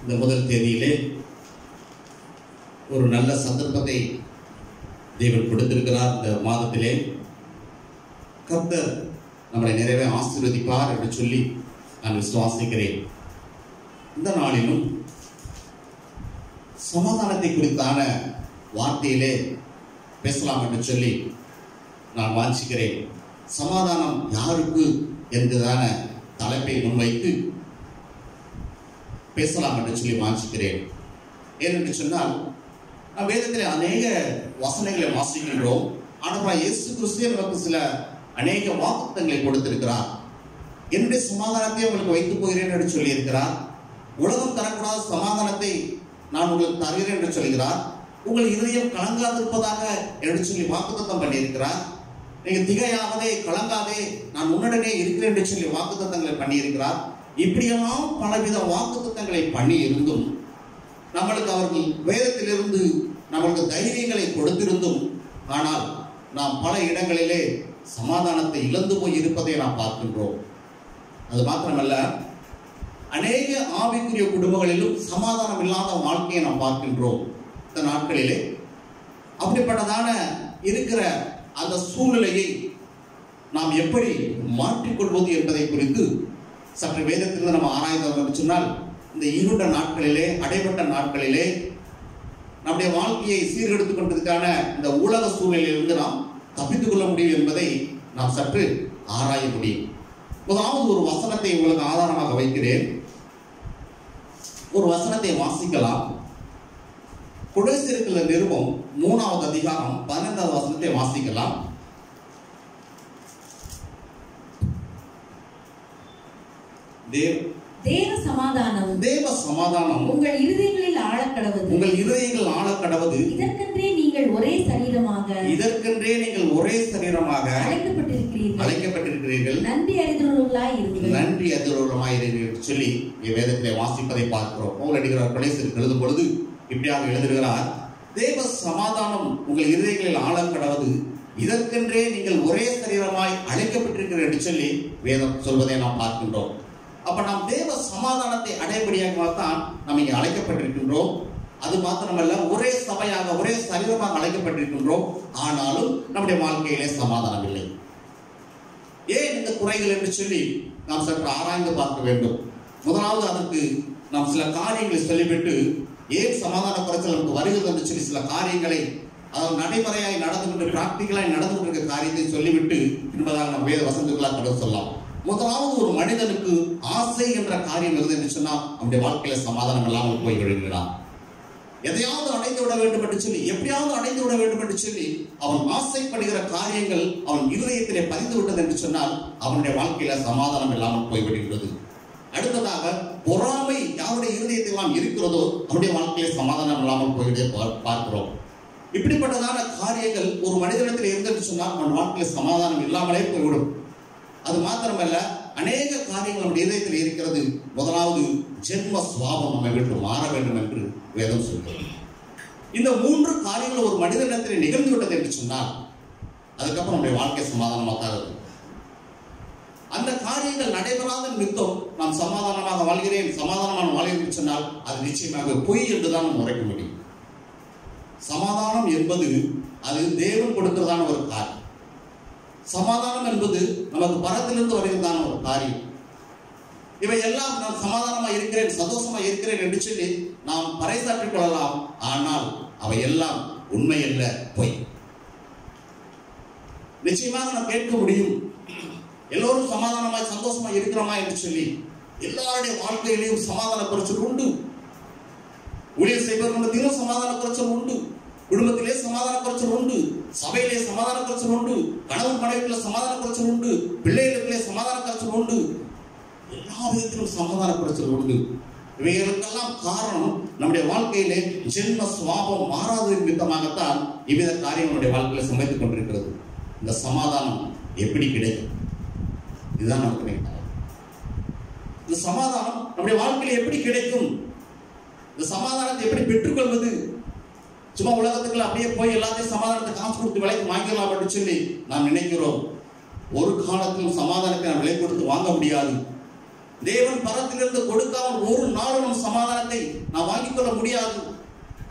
இந்த முதல் தேதியிலே ஒரு நல்ல சந்தர்ப்பத்தை தேவன் கொடுத்திருக்கிறார். இந்த மாதத்திலே கர்த்தர் நம்மளை நிறைவே ஆசீர்வதிப்பார் என்று சொல்லி நான் விசுவாசிக்கிறேன். இந்த நாளிலும் சமாதானத்தை குறித்தான வார்த்தையிலே பேசலாம் என்று சொல்லி நான் வாஞ்சிக்கிறேன். சமாதானம் யாருக்கு என்கிறதான தலைப்பை முன்வைத்து பேசலாம் என்று சொல்லி வாஞ்சிக்கிறேன். ஏனென்று சொன்னால் நாம் வேதத்தில் அநேக வசனங்களை வாசிக்கின்றோம். ஆனால் இயேசு கிறிஸ்து நமக்கு சில அநேக வாக்குத்தங்களை கொடுத்திருக்கிறார். என்னுடைய சமாதானத்தை உங்களுக்கு வைத்து போகிறேன் என்று சொல்லி இருக்கிறார். உலகம் தரக்கூடாத சமாதானத்தை நான் உங்களுக்கு தருகிறேன் என்று சொல்கிறார். உங்கள் இதயம் கலங்காதிருப்பதாக என்று சொல்லி வாக்குத்தத்தம் பண்ணியிருக்கிறார். நீங்க திகையாகவே கலங்காதே, நான் உன்னுடனே இருக்கிறேன் என்று சொல்லி வாக்குத்தத்தங்களை பண்ணியிருக்கிறார். இப்படியெல்லாம் பலவித வாக்குத்தத்தங்களை பண்ணி இருந்தும் நம்மளுக்கு அவர்கள் வேதத்திலிருந்து நம்மளுக்கு தைரியங்களை கொடுத்திருந்தும் ஆனால் நாம் பல இடங்களிலே சமாதானத்தை இழந்து போய் இருப்பதை நாம் பார்க்கின்றோம். அது மாத்திரமல்ல, அநேக ஆவிக்குரிய குடும்பங்களிலும் சமாதானம் இல்லாத வாழ்க்கையை நாம் பார்க்கின்றோம். இந்த நாட்களிலே அப்படிப்பட்டதான இருக்கிற அந்த சூழ்நிலையை நாம் எப்படி மாற்றிக்கொள்வது என்பதை குறித்து சற்று வேதத்திலிருந்து நம்ம ஆராய்ந்தோம் சொன்னால், இந்த இருண்ட நாட்களிலே அடைபட்ட நாட்களிலே நம்முடைய வாழ்க்கையை சீர்கெடுத்துக் கொண்டதுக்கான இந்த உலக சூழ்நிலையிலிருந்து நாம் தப்பித்துக் கொள்ள முடியும் என்பதை நாம் சற்று ஆராய முடியும். முதலாவது ஒரு வசனத்தை உங்களுக்கு ஆதாரமாக வைக்கிறேன். ஒரு வசனத்தை வாசிக்கலாம். கொலோசியர்ல நிருபம் 3வது அதிகாரம் 12வது வசனத்தை வாசிக்கலாம். தேவ சமாதானம் உங்கள் இருதயங்களில் ஆழக்கடவது. இதற்கென்றே நீங்கள் ஒரே சரீரமாக அழைக்கப்பட்டிருக்கிறீர்கள். நன்றி அறிந்துள்ளவர்களாய் இருங்கள் சொல்லி வேதத்திலே வாசிப்பதை பார்க்கிறோம். பவுல் அடிக்கிறார் கொலோசியருக்கு எழுதும் பொழுது இப்படியாக எழுதுகிறார். தேவ சமாதானம் உங்கள் இருதயங்களில் ஆழக்கடவது. இதற்கென்றே நீங்கள் ஒரே சரீரமாய் அழைக்கப்பட்டிருக்கிறீர்கள் என்று சொல்லி வேதம் சொல்வதை நாம் பார்க்கின்றோம். அப்ப நாம் தேவ சமாதானத்தை அடையபடியாகத்தான் நாம் இங்கே அழைக்கப்பட்டிருக்கின்றோம். அது மாத்திரமல்ல, ஒரே சபையாக ஒரே சரீரமாக அழைக்கப்பட்டிருக்கின்றோம். ஆனாலும் நம்முடைய வாழ்க்கையிலே சமாதானம் இல்லை. ஏன் இந்த குறைகள் என்று சொல்லி நாம் சற்று ஆராய்ந்து பார்க்க வேண்டும். முதலாவது அதற்கு நாம் சில காரியங்களை சொல்லிவிட்டு ஏன் சமாதான குறைச்சல் நமக்கு வருகிறது என்று சொல்லி சில காரியங்களை அதாவது நடைமுறையாய் நடந்து கொண்டு பிராக்டிகலாய் நடந்து கொண்டிருக்கிற காரியத்தை சொல்லிவிட்டு என்பதாக நம்ம வேத வசனங்களாக கடந்து சொல்லலாம். முதலாவது ஒரு மனிதனுக்கு ஆசை என்ற காரியம் இருந்தது என்று சொன்னால் அவனுடைய வாழ்க்கையில சமாதானம் இல்லாமல் போய் விழுகிறான். எதையாவது அடைந்து விட வேண்டும் என்று சொல்லி எப்படியாவது அடைந்து விட வேண்டும் என்று சொல்லி அவன் ஆசைப்படுகிற காரியங்கள் அவன் இருதயத்திலே பதிந்து விட்டது என்று சொன்னால் அவனுடைய வாழ்க்கையில சமாதானம் இல்லாமல் போய்விடுகிறது. அடுத்ததாக பொறாமை யாருடைய இருதயத்தில் எல்லாம் இருக்கிறதோ அவனுடைய வாழ்க்கையில சமாதானம் இல்லாமல் போய்விட பார்க்கிறோம். இப்படிப்பட்டதான காரியங்கள் ஒரு மனிதனிடத்தில் இருந்தது சொன்னால் அவன் வாழ்க்கையில சமாதானம் இல்லாமலே போய்விடும். அது மாத்திரமல்ல, அநேக காரியங்கள் நம்முடைய இதயத்தில் இருக்கிறது. முதலாவது ஜென்ம சுவாபம் நம்மை விட்டு மாற வேண்டும் என்று வேதம் சொல்கிறது. இந்த 3 காரியங்கள் ஒரு மனிதனிடத்தில் நிகழ்ந்து விட்டது என்று சொன்னால் அதுக்கப்புறம் நம்முடைய வாழ்க்கை சமாதானமாக இருக்கும். அந்த காரியங்கள் நடைபெறாத நிமித்தம் நாம் சமாதானமாக வாழ்கிறேன் சமாதானமான வாழ்கிறேன் சொன்னால் அது நிச்சயமாக பொய் என்றுதான் நம்ம உரைக்க முடியும். சமாதானம் என்பது அது தேவன் கொடுக்கிறதான ஒரு காரியம். சமாதானம் என்பது நமக்கு பரத்திலிருந்து வருகிறதான ஒரு காரியம். இவை எல்லாம் நான் சமாதானமா இருக்கிறேன், சந்தோஷமா இருக்கிறேன் என்று சொல்லி நாம் பறைசாற்றிக் கொள்ளலாம். ஆனால் அவை எல்லாம் உண்மை அல்ல, பொய். நிச்சயமாக நாம் கேட்க முடியும், எல்லோரும் சமாதானமாய் சந்தோஷமா இருக்கிறோமா என்று சொல்லி. எல்லாருடைய வாழ்க்கையிலையும் சமாதான குறைச்சல் உண்டு. ஊழியர் செய்பவர்களுக்கு சமாதான குறைச்சல் உண்டு, குடும்பத்திலே சமாதான குறைச்சல் உண்டு, சபையிலே சமாதான குறைச்சல் உண்டு, கணவன் மனைவிக்குள்ள சமாதான குறைச்சல் உண்டு, பிள்ளைகளுக்குள்ளே சமாதான குறைச்சல் உண்டு, எல்லா விதத்திலும் சமாதான குறைச்சல் உண்டு. இவைகளுக்கெல்லாம் காரணம் நம்முடைய வாழ்க்கையிலே ஜென்ம சுவாபம் மாறாத நிமித்தமாகத்தான் இவ்வித காரியம் நம்முடைய வாழ்க்கையில சமைத்துக் கொண்டிருக்கிறது. இந்த சமாதானம் எப்படி கிடைக்கும்? இதுதான் நமக்கு நேரம். இந்த சமாதானம் நம்முடைய வாழ்க்கையில எப்படி கிடைக்கும்? இந்த சமாதானத்தை எப்படி பெற்றுக்கொள்வது? சும்மா உலகத்துக்குள்ள அப்படியே போய் எல்லாத்தையும் சமாதானத்தை காசு கொடுத்து விலைக்கு வாங்கிடலாம் அப்படின்னு சொல்லி நாம் நினைக்கிறோம். ஒரு காலத்திலும் சமாதானத்தை நாம் விலை கொடுத்து வாங்க முடியாது. தேவன் பரத்திலிருந்து கொடுக்காமல் ஒரு நாளும் நம் சமாதானத்தை நாம் வாங்கிக் கொள்ள முடியாது.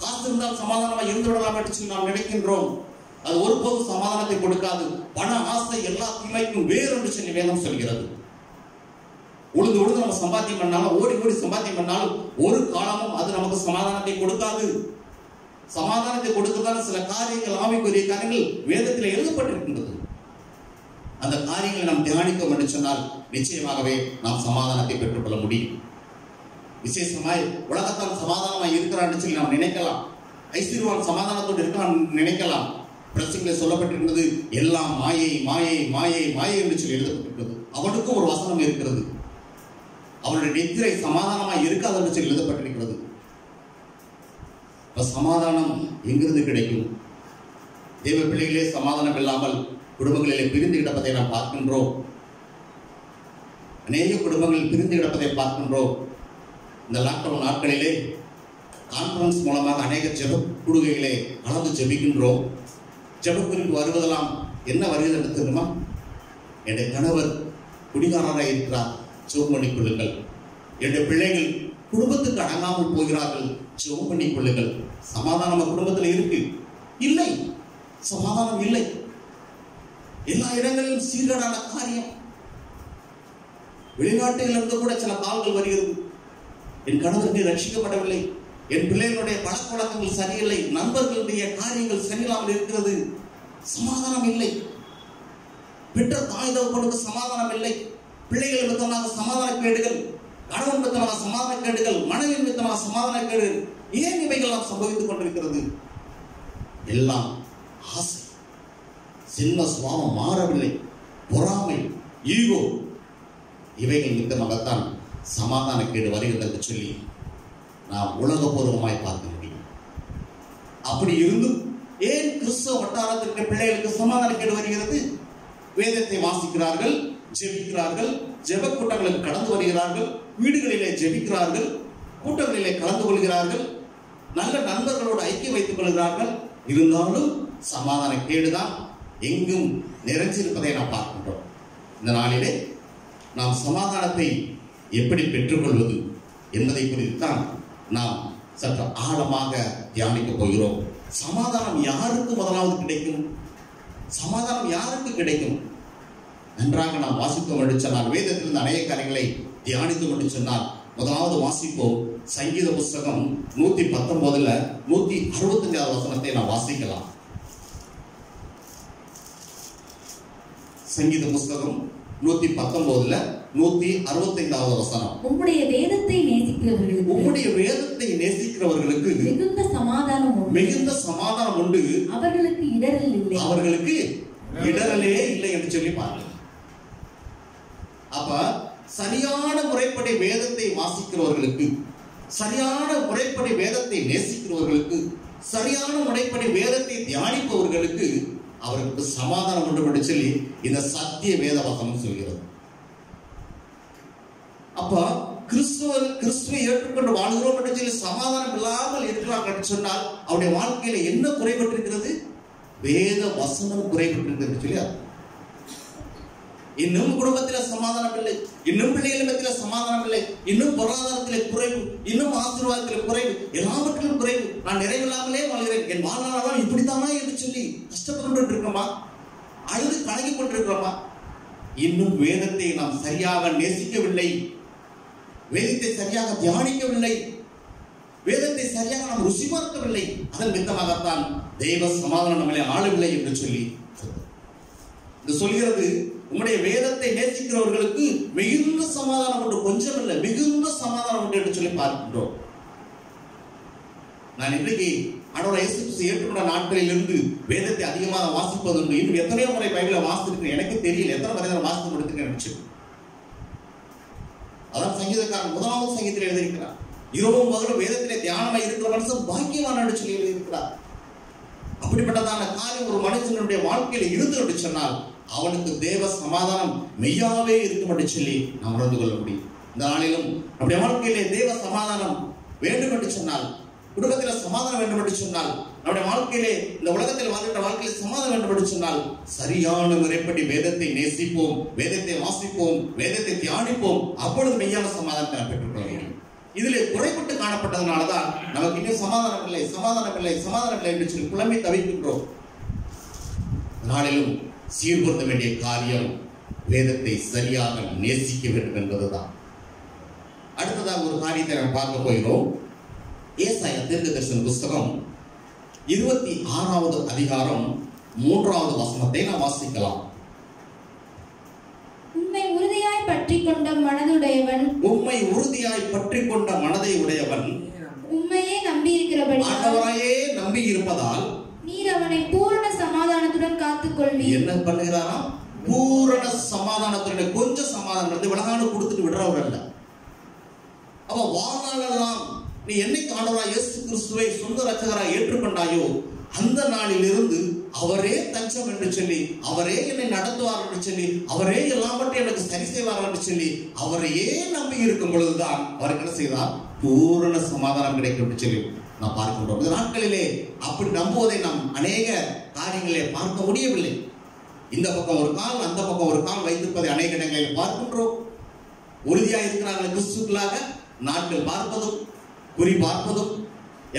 காசு இருந்தால் சமாதானமாக இருந்து விடலாம் என்று சொல்லி நாம் நினைக்கின்றோம். அது ஒருபோதும் சமாதானத்தை கொடுக்காது. பண ஆசை எல்லா தீமைக்கும் வேறு என்று சொல்லி வேதம் சொல்கிறது. உழுது உழுது நம்ம சம்பாத்தியம் பண்ணாலும், ஓடி ஓடி சம்பாத்தியம் பண்ணாலும் ஒரு காலமும் அது நமக்கு சமாதானத்தை கொடுக்காது. சமாதானத்தை கொடுக்கிறதான சில காரியங்கள், ஆவிக்குரிய காரியங்கள் வேதத்தில் எழுதப்பட்டிருக்கின்றது. அந்த காரியங்களை நாம் தியானிக்க என்று சொன்னால் நிச்சயமாகவே நாம் சமாதானத்தை பெற்றுக்கொள்ள முடியும். விசேஷமாய் உலகத்தால் சமாதானமாய் இருக்கிறான்னு சொல்லி நாம் நினைக்கலாம். ஐஸ்வர்யவான் சமாதானத்தோடு இருக்கலாம் நினைக்கலாம். பிரசங்கிலே சொல்லப்பட்டிருக்கிறது, எல்லாம் மாயை மாயை மாயை மாயை என்று சொல்லி எழுதப்பட்டிருக்கிறது. அவனுக்கும் ஒரு வசனம் இருக்கிறது, அவனுடைய நித்திரை சமாதானமாய் இருக்காது என்று சொல்லி எழுதப்பட்டிருக்கிறது. சமாதானம் எங்கிருந்து கிடைக்கும்? தேவ பிள்ளைகளே, சமாதானம் இல்லாமல் குடும்பங்களிலே பிரிந்து கிடப்பதை நாம் பார்க்கின்றோம். அநேக குடும்பங்கள் பிரிந்து கிடப்பதை பார்க்கின்றோம். இந்த லாக்டவுன் நாட்களிலே கான்பரன்ஸ் மூலமாக அநேக ஜெப கூடுகைகளை கலந்து ஜெபிக்கின்றோம். ஜெபக்குறிப்பு வருவதெல்லாம் என்ன வருகிறது என்று தெரியுமா? என்னுடைய கணவர் குடிகாரராக இருக்கிறார், ஜெபம் பண்ணிக் கொள்ளுங்கள். என்னுடைய பிள்ளைகள் குடும்பத்துக்கு அடங்காமல் போகிறார்கள், ஜெபம் பண்ணிக் கொள்ளுங்கள். சமாதானம் குடும்பத்தில் இருக்கு? இல்லை, சமாதானம் இல்லை. எல்லா இடங்களிலும் சீர்கேடான காரியம். வெளிநாட்டிலிருந்து கூட சில கால்கள் வருகிறது, என் கணவருக்கு ரட்சிக்கப்படவில்லை, என் பிள்ளைகளுடைய பழக்க வழக்கங்கள் சரியில்லை, நண்பர்களுடைய காரியங்கள் சரியில்லாமல் இருக்கிறது, சமாதானம் இல்லை. பெற்ற தாய் தகப்பனுக்கு சமாதானம் இல்லை. பிள்ளைகள் நிமித்தமாக சமாதான கேடுகள், கணவன் நிமித்தமாக சமாதான கேடுகள், மனைவி நிமித்தமாக சமாதான கேடுகள். ஏன் இவைகள் சம்பவித்துக் கொண்டிருக்கிறது? எல்லாம் ஆசை, சின்ன சுவாபம் மாறவில்லை, பொறாமை, ஈகோ, இவைகள் நிமித்தமாகத்தான் சமாதான கேடு வருகிறது என்று சொல்லி நாம் உலகபூர்வமாய் பார்க்க முடியும். அப்படி இருந்தும் ஏன் கிறிஸ்தவ வட்டாரத்திற்கு பிள்ளைகளுக்கு சமாதான கேடு வருகிறது? வேதத்தை வாசிக்கிறார்கள், ஜெபிக்கிறார்கள், ஜெப கூட்டங்களுக்கு கடந்து வருகிறார்கள், வீடுகளிலே ஜெபிக்கிறார்கள், கூட்டங்களிலே கலந்து கொள்கிறார்கள், நல்ல நண்பர்களோடு ஐக்கியம் வைத்துக் கொள்கிறார்கள். இருந்தாலும் சமாதான கேடுதான் எங்கும் நிறைஞ்சிருப்பதை நாம் பார்க்கின்றோம். இந்த நாளிலே நாம் சமாதானத்தை எப்படி பெற்றுக்கொள்வது என்பதை குறித்துத்தான் நாம் சற்று ஆழமாக தியானிக்க போகிறோம். சமாதானம் யாருக்கு முதலாவது கிடைக்கும்? சமாதானம் யாருக்கு கிடைக்கும்? நன்றாக நாம் வாசித்தோம் என்று சொன்னால், வேதத்திலிருந்து அநேக காரியங்களை தியானித்தோம் என்று சொன்னால், முதலாவது வாசிப்போம். சங்கீத புஸ்தகம் 119 165 வசனத்தை நாம் வாசிக்கலாம். சங்கீத புஸ்தகம் 119 165 வசனம். உம்முடைய வேதத்தை நேசிக்கிறவர்களுக்கு, உம்முடைய வேதத்தை நேசிக்கிறவர்களுக்கு மிகுந்த சமாதானம் உண்டு, மிகுந்த சமாதானம் உண்டு, அவர்களுக்கு இடரல் இல்லை, அவர்களுக்கு இடரலே இல்லை என்று சொல்லி பாருங்கள். அப்ப சரியான முறைப்படி வேதத்தை வாசிக்கிறவர்களுக்கு, சரியான முறைப்படி வேதத்தை நேசிக்கிறவர்களுக்கு, சரியான முறைப்படி வேதத்தை தியானிப்பவர்களுக்கு அவருக்கு சமாதானம் உண்டு என்று சொல்லி இந்த சத்திய வேத வசனம் சொல்கிறது. அப்ப கிறிஸ்துவை ஏற்றுக்கொண்டு வாழ்கிறோம் என்று சொல்லி சமாதானம் இல்லாமல் இருக்கிறாங்க என்று சொன்னால் அவருடைய வாழ்க்கையில என்ன குறைபட்டிருக்கிறது? வேத வசனம் குறைபட்டிருக்கிறது சொல்லி இன்னும் குடும்பத்தில சமாதானம் இல்லை, இன்னும் பிள்ளைகளிடத்தில சமாதானம் இல்லை, இன்னும் பொருளாதாரத்திலே குறைவு, இன்னும் ஆசீர்வாதத்திலே குறைவு, எல்லாவற்றிலும் குறைவு, நான் நிறைவில்லாமலே வாழ்கிறேன், என் வாழ்நாளெல்லாம் இப்படித்தானா என்று சொல்லி கஷ்டப்பட்டு இருக்கிறோமா? அழுது கலங்கி கொண்டிருக்கிறோமா? இன்னும் வேதத்தை நாம் சரியாக நேசிக்கவில்லை, வேதத்தை சரியாக தியானிக்கவில்லை, வேதத்தை சரியாக நாம் ருசி பார்க்கவில்லை. அதன் மித்தமாகத்தான் தெய்வ சமாதானம் நம்மளை ஆளவில்லை என்று சொல்லி இது சொல்கிறது. உங்களுடைய வேதத்தை நேசிக்கிறவர்களுக்கு மிகுந்த சமாதானம் உண்டு, கொஞ்சம் இல்லை, மிகுந்த சமாதானம் உண்டு என்று சொல்லி பார்க்கின்றோம். நான் இன்றைக்கு ஆண்டவர் இயேசு கிறிஸ்து ஏற்றுக்கொண்ட நாட்களில் இருந்து வேதத்தை அதிகமாக வாசிப்பது உண்டு. இன்னும் எத்தனையோ முறை பைபிளை வாசித்திருக்கேன், எனக்கு தெரியல எத்தனை முறை நான் வாசித்து கொடுத்துருக்கேன் நினைச்சு. அதான் சங்கீதக்காரன் முதலாவது சங்கீதத்தில் எழுதியிருக்கிறார், இரவும் பகலும் வேதத்திலே தியானமாக இருக்கிற மனுஷன் பாக்கியவான் என்று சொல்லி எழுதியிருக்கிறார். அப்படிப்பட்டதான காரியம் ஒரு மனுஷனுடைய வாழ்க்கையில இருந்து என்று சொன்னால் அவனுக்கு தேவ சமாதானம் மெய்யாவே இருக்கும் என்று சொல்லி நாம் உணர்ந்து கொள்ள முடியும். இந்த நாளிலும் நம்முடைய வாழ்க்கையிலே தேவ சமாதானம் வேண்டும் என்று சொன்னால், குடும்பத்தில் சமாதானம் வேண்டும் என்று சொன்னால், நம்முடைய வாழ்க்கையிலே இந்த உலகத்தில் வாழ்கின்ற வாழ்க்கையில் சமாதானம் வேண்டும் என்று சொன்னால் சரியான முறைப்படி வேதத்தை நேசிப்போம், வேதத்தை வாசிப்போம், வேதத்தை தியானிப்போம். அப்பொழுது மெய்யான சமாதானத்தை நாம் பெற்றுக்கொள்ள முடியும். இதிலே குறைபட்டு காணப்பட்டதனாலதான் நமக்கு இன்னும் சமாதானம் இல்லை, சமாதானம் இல்லை, சமாதானம் இல்லை என்று சொல்லி புலம்பி தவிக்கின்றோம். நாளிலும் சீர்படுத்த வேண்டிய காரியம் வேதத்தை சரியாக நேசிக்க வேண்டும் என்பதுதான். அடுத்ததாக ஒரு காரியத்தை நாம் பார்க்க போகிறோம். ஏசாயா தீர்க்கதரிசன புஸ்தகம் 26வது அதிகாரம் 3வது வசனத்தை நாம் வாசிக்கலாம். உம்மை உறுதியாய் பற்றிக் கொண்ட மனதுடையவன், உம்மை உறுதியாய் பற்றிக் கொண்ட மனதை உடையவன், உம்மையே நம்பியிருக்கிறபடி ஆண்டவரையே நம்பி இருப்பதால் நீர் அவனை பூரண சமாதானத்துடன் காத்துக் கொள்வீர். என்ன பண்ணுகிறாரா? பூரண சமாதானத்துடன். கொஞ்சம் சமாதானம் விலகான கொடுத்துட்டு விடுறவர் அல்ல. அப்ப வாழ்நாளெல்லாம் நீ என்னைக்கு ஆண்டவராய் இயேசு கிறிஸ்துவை சொந்த ரட்சகராய் ஏற்றுக்கொண்டாயோ அந்த நாளில் இருந்து அவரே தஞ்சம் என்று சொல்லி, அவரே என்னை நடத்துவார் என்று சொல்லி, அவரே எல்லாவற்றையும் எனக்கு சரி செய்வார் என்று சொல்லி அவரையே நம்பி இருக்கும் பொழுதுதான் அவருக்கு என்ன செய்தார்? பூரண சமாதானம் கிடைக்கும் என்று சொல்லி நாம் பார்க்கின்றோம். இந்த நாட்களிலே அப்படி நம்புவதை நாம் அநேக காரியங்களை பார்க்க முடியவில்லை. இந்த பக்கம் ஒரு கால், அந்த பக்கம் ஒரு கால் வைத்திருப்பதை அநேக இடங்களில் பார்க்கின்றோம். உறுதியாக இருக்கிறார்கள் கிறிஸ்துக்களாக நாட்கள் பார்ப்பதும் குறி பார்ப்பதும்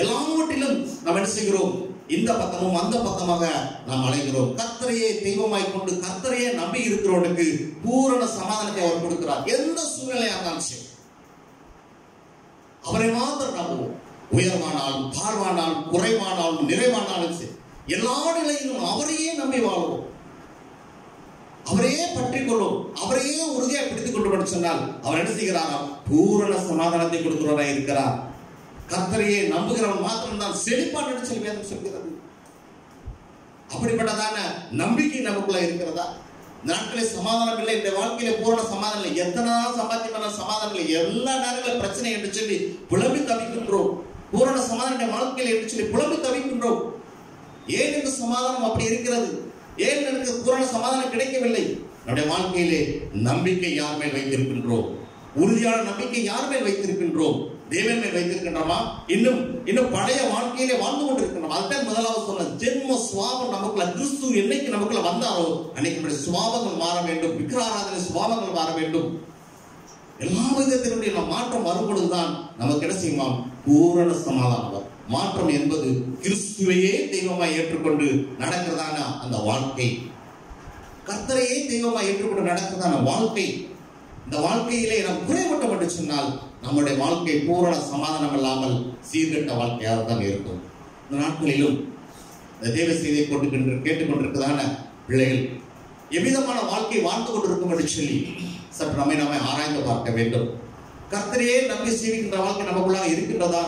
எல்லாவற்றிலும் நாம் என்ன செய்கிறோம்? இந்த பக்கமும் அந்த பக்கமாக நாம் அலைகிறோம். கர்த்தரையே தெய்வமாய் கொண்டு கர்த்தரையே நம்பி இருக்கிறவனுக்கு பூரண சமாதானத்தை அவர் கொடுக்கிறார். எந்த சூழ்நிலையாக இருந்தாலும் சரி அவரை மாத்திரம் நம்புவோம். உயர்வானாலும் தாழ்வானாலும் குறைவானாலும் நிறைவானாலும் சரி எல்லா நிலையிலும் அவரையே நம்பி வாழ்வோம். அவரையே பற்றிக் கொள்ளும், அவரையே உறுதியாக பிடித்துக் கொண்டு சொன்னால் அவர் என்ன செய்கிறாராம்? பூரண சமாதானத்தை கொடுக்கிறவராய் இருக்கிறார். கர்த்தரையே நம்புகிறவன் மாத்திரம்தான் செழிப்பான் என்று சொல்லி வேதம் சொல்கிறது. அப்படிப்பட்டதான நம்பிக்கை நமக்குள்ள இருக்கிறதா? நாட்களில் சமாதானம் இல்லை, இந்த வாழ்க்கையில பூரண சமாதானம் இல்லை, எத்தனை நாள் சம்பாத்தியம் சமாதானம் இல்லை, எல்லா நேரங்களும் பிரச்சனை என்று சொல்லி புலம்பி தவிக்கின்றோம். பூரண சமாதான வாழ்க்கையில் என்று சொல்லி புலம்பி தவிக்கின்றோம். ஏன் இந்த சமாதானம் அப்படி இருக்கிறது? ஏன் எனக்கு பூரண சமாதானம் கிடைக்கவில்லை? நம்முடைய வாழ்க்கையிலே நம்பிக்கை யார் மேல் வைத்திருக்கின்றோம்? உறுதியான நம்பிக்கை யார் மேல் வைத்திருக்கின்றோம்? தேவன் மேல் வைத்திருக்கின்றோமா? இன்னும் பழைய வாழ்க்கையிலே வாழ்ந்து கொண்டிருக்கின்றோம். அதுதான் முதலாவது சொன்ன ஜென்ம சுவாபம் நமக்குள்ள கிறிஸ்து என்னைக்கு நமக்குள்ள வந்தாரோ அன்னைக்கு நம்முடைய சுவாபங்கள் மாற வேண்டும், விக்கிராராதனை சுவாபங்கள் மாற வேண்டும். எல்லா விதத்தினுடைய மாற்றம் வரும்பொழுதுதான் நமக்கு என்ன செய்யலாம்? பூரண சமாதானம். மாற்றம் என்பது கிறிஸ்துவையே தெய்வமாய் ஏற்றுக்கொண்டு நடக்கிறதான அந்த வாழ்க்கை, கர்த்தரையே தெய்வமாய் ஏற்றுக்கொண்டு நடக்கிறதான வாழ்க்கை. இந்த வாழ்க்கையிலே நாம் குறைபட்டோம் என்று சொன்னால் நம்முடைய வாழ்க்கை பூரண சமாதானம் இல்லாமல் சீர்கெட்ட வாழ்க்கையாக தான் இருக்கும். இந்த நாட்களிலும் இந்த தேவ செய்தியை கேட்டுக்கொண்டிருக்கிறதான பிள்ளைகள் எவ்விதமான வாழ்க்கை வாழ்ந்து கொண்டிருக்கும் என்று சொல்லி சற்று நம்மை ஆராய்ந்து பார்க்க வேண்டும். கர்த்தரையே நம்பி செய்கின்ற வாழ்க்கை நமக்குள்ளாக இருக்கின்றதா?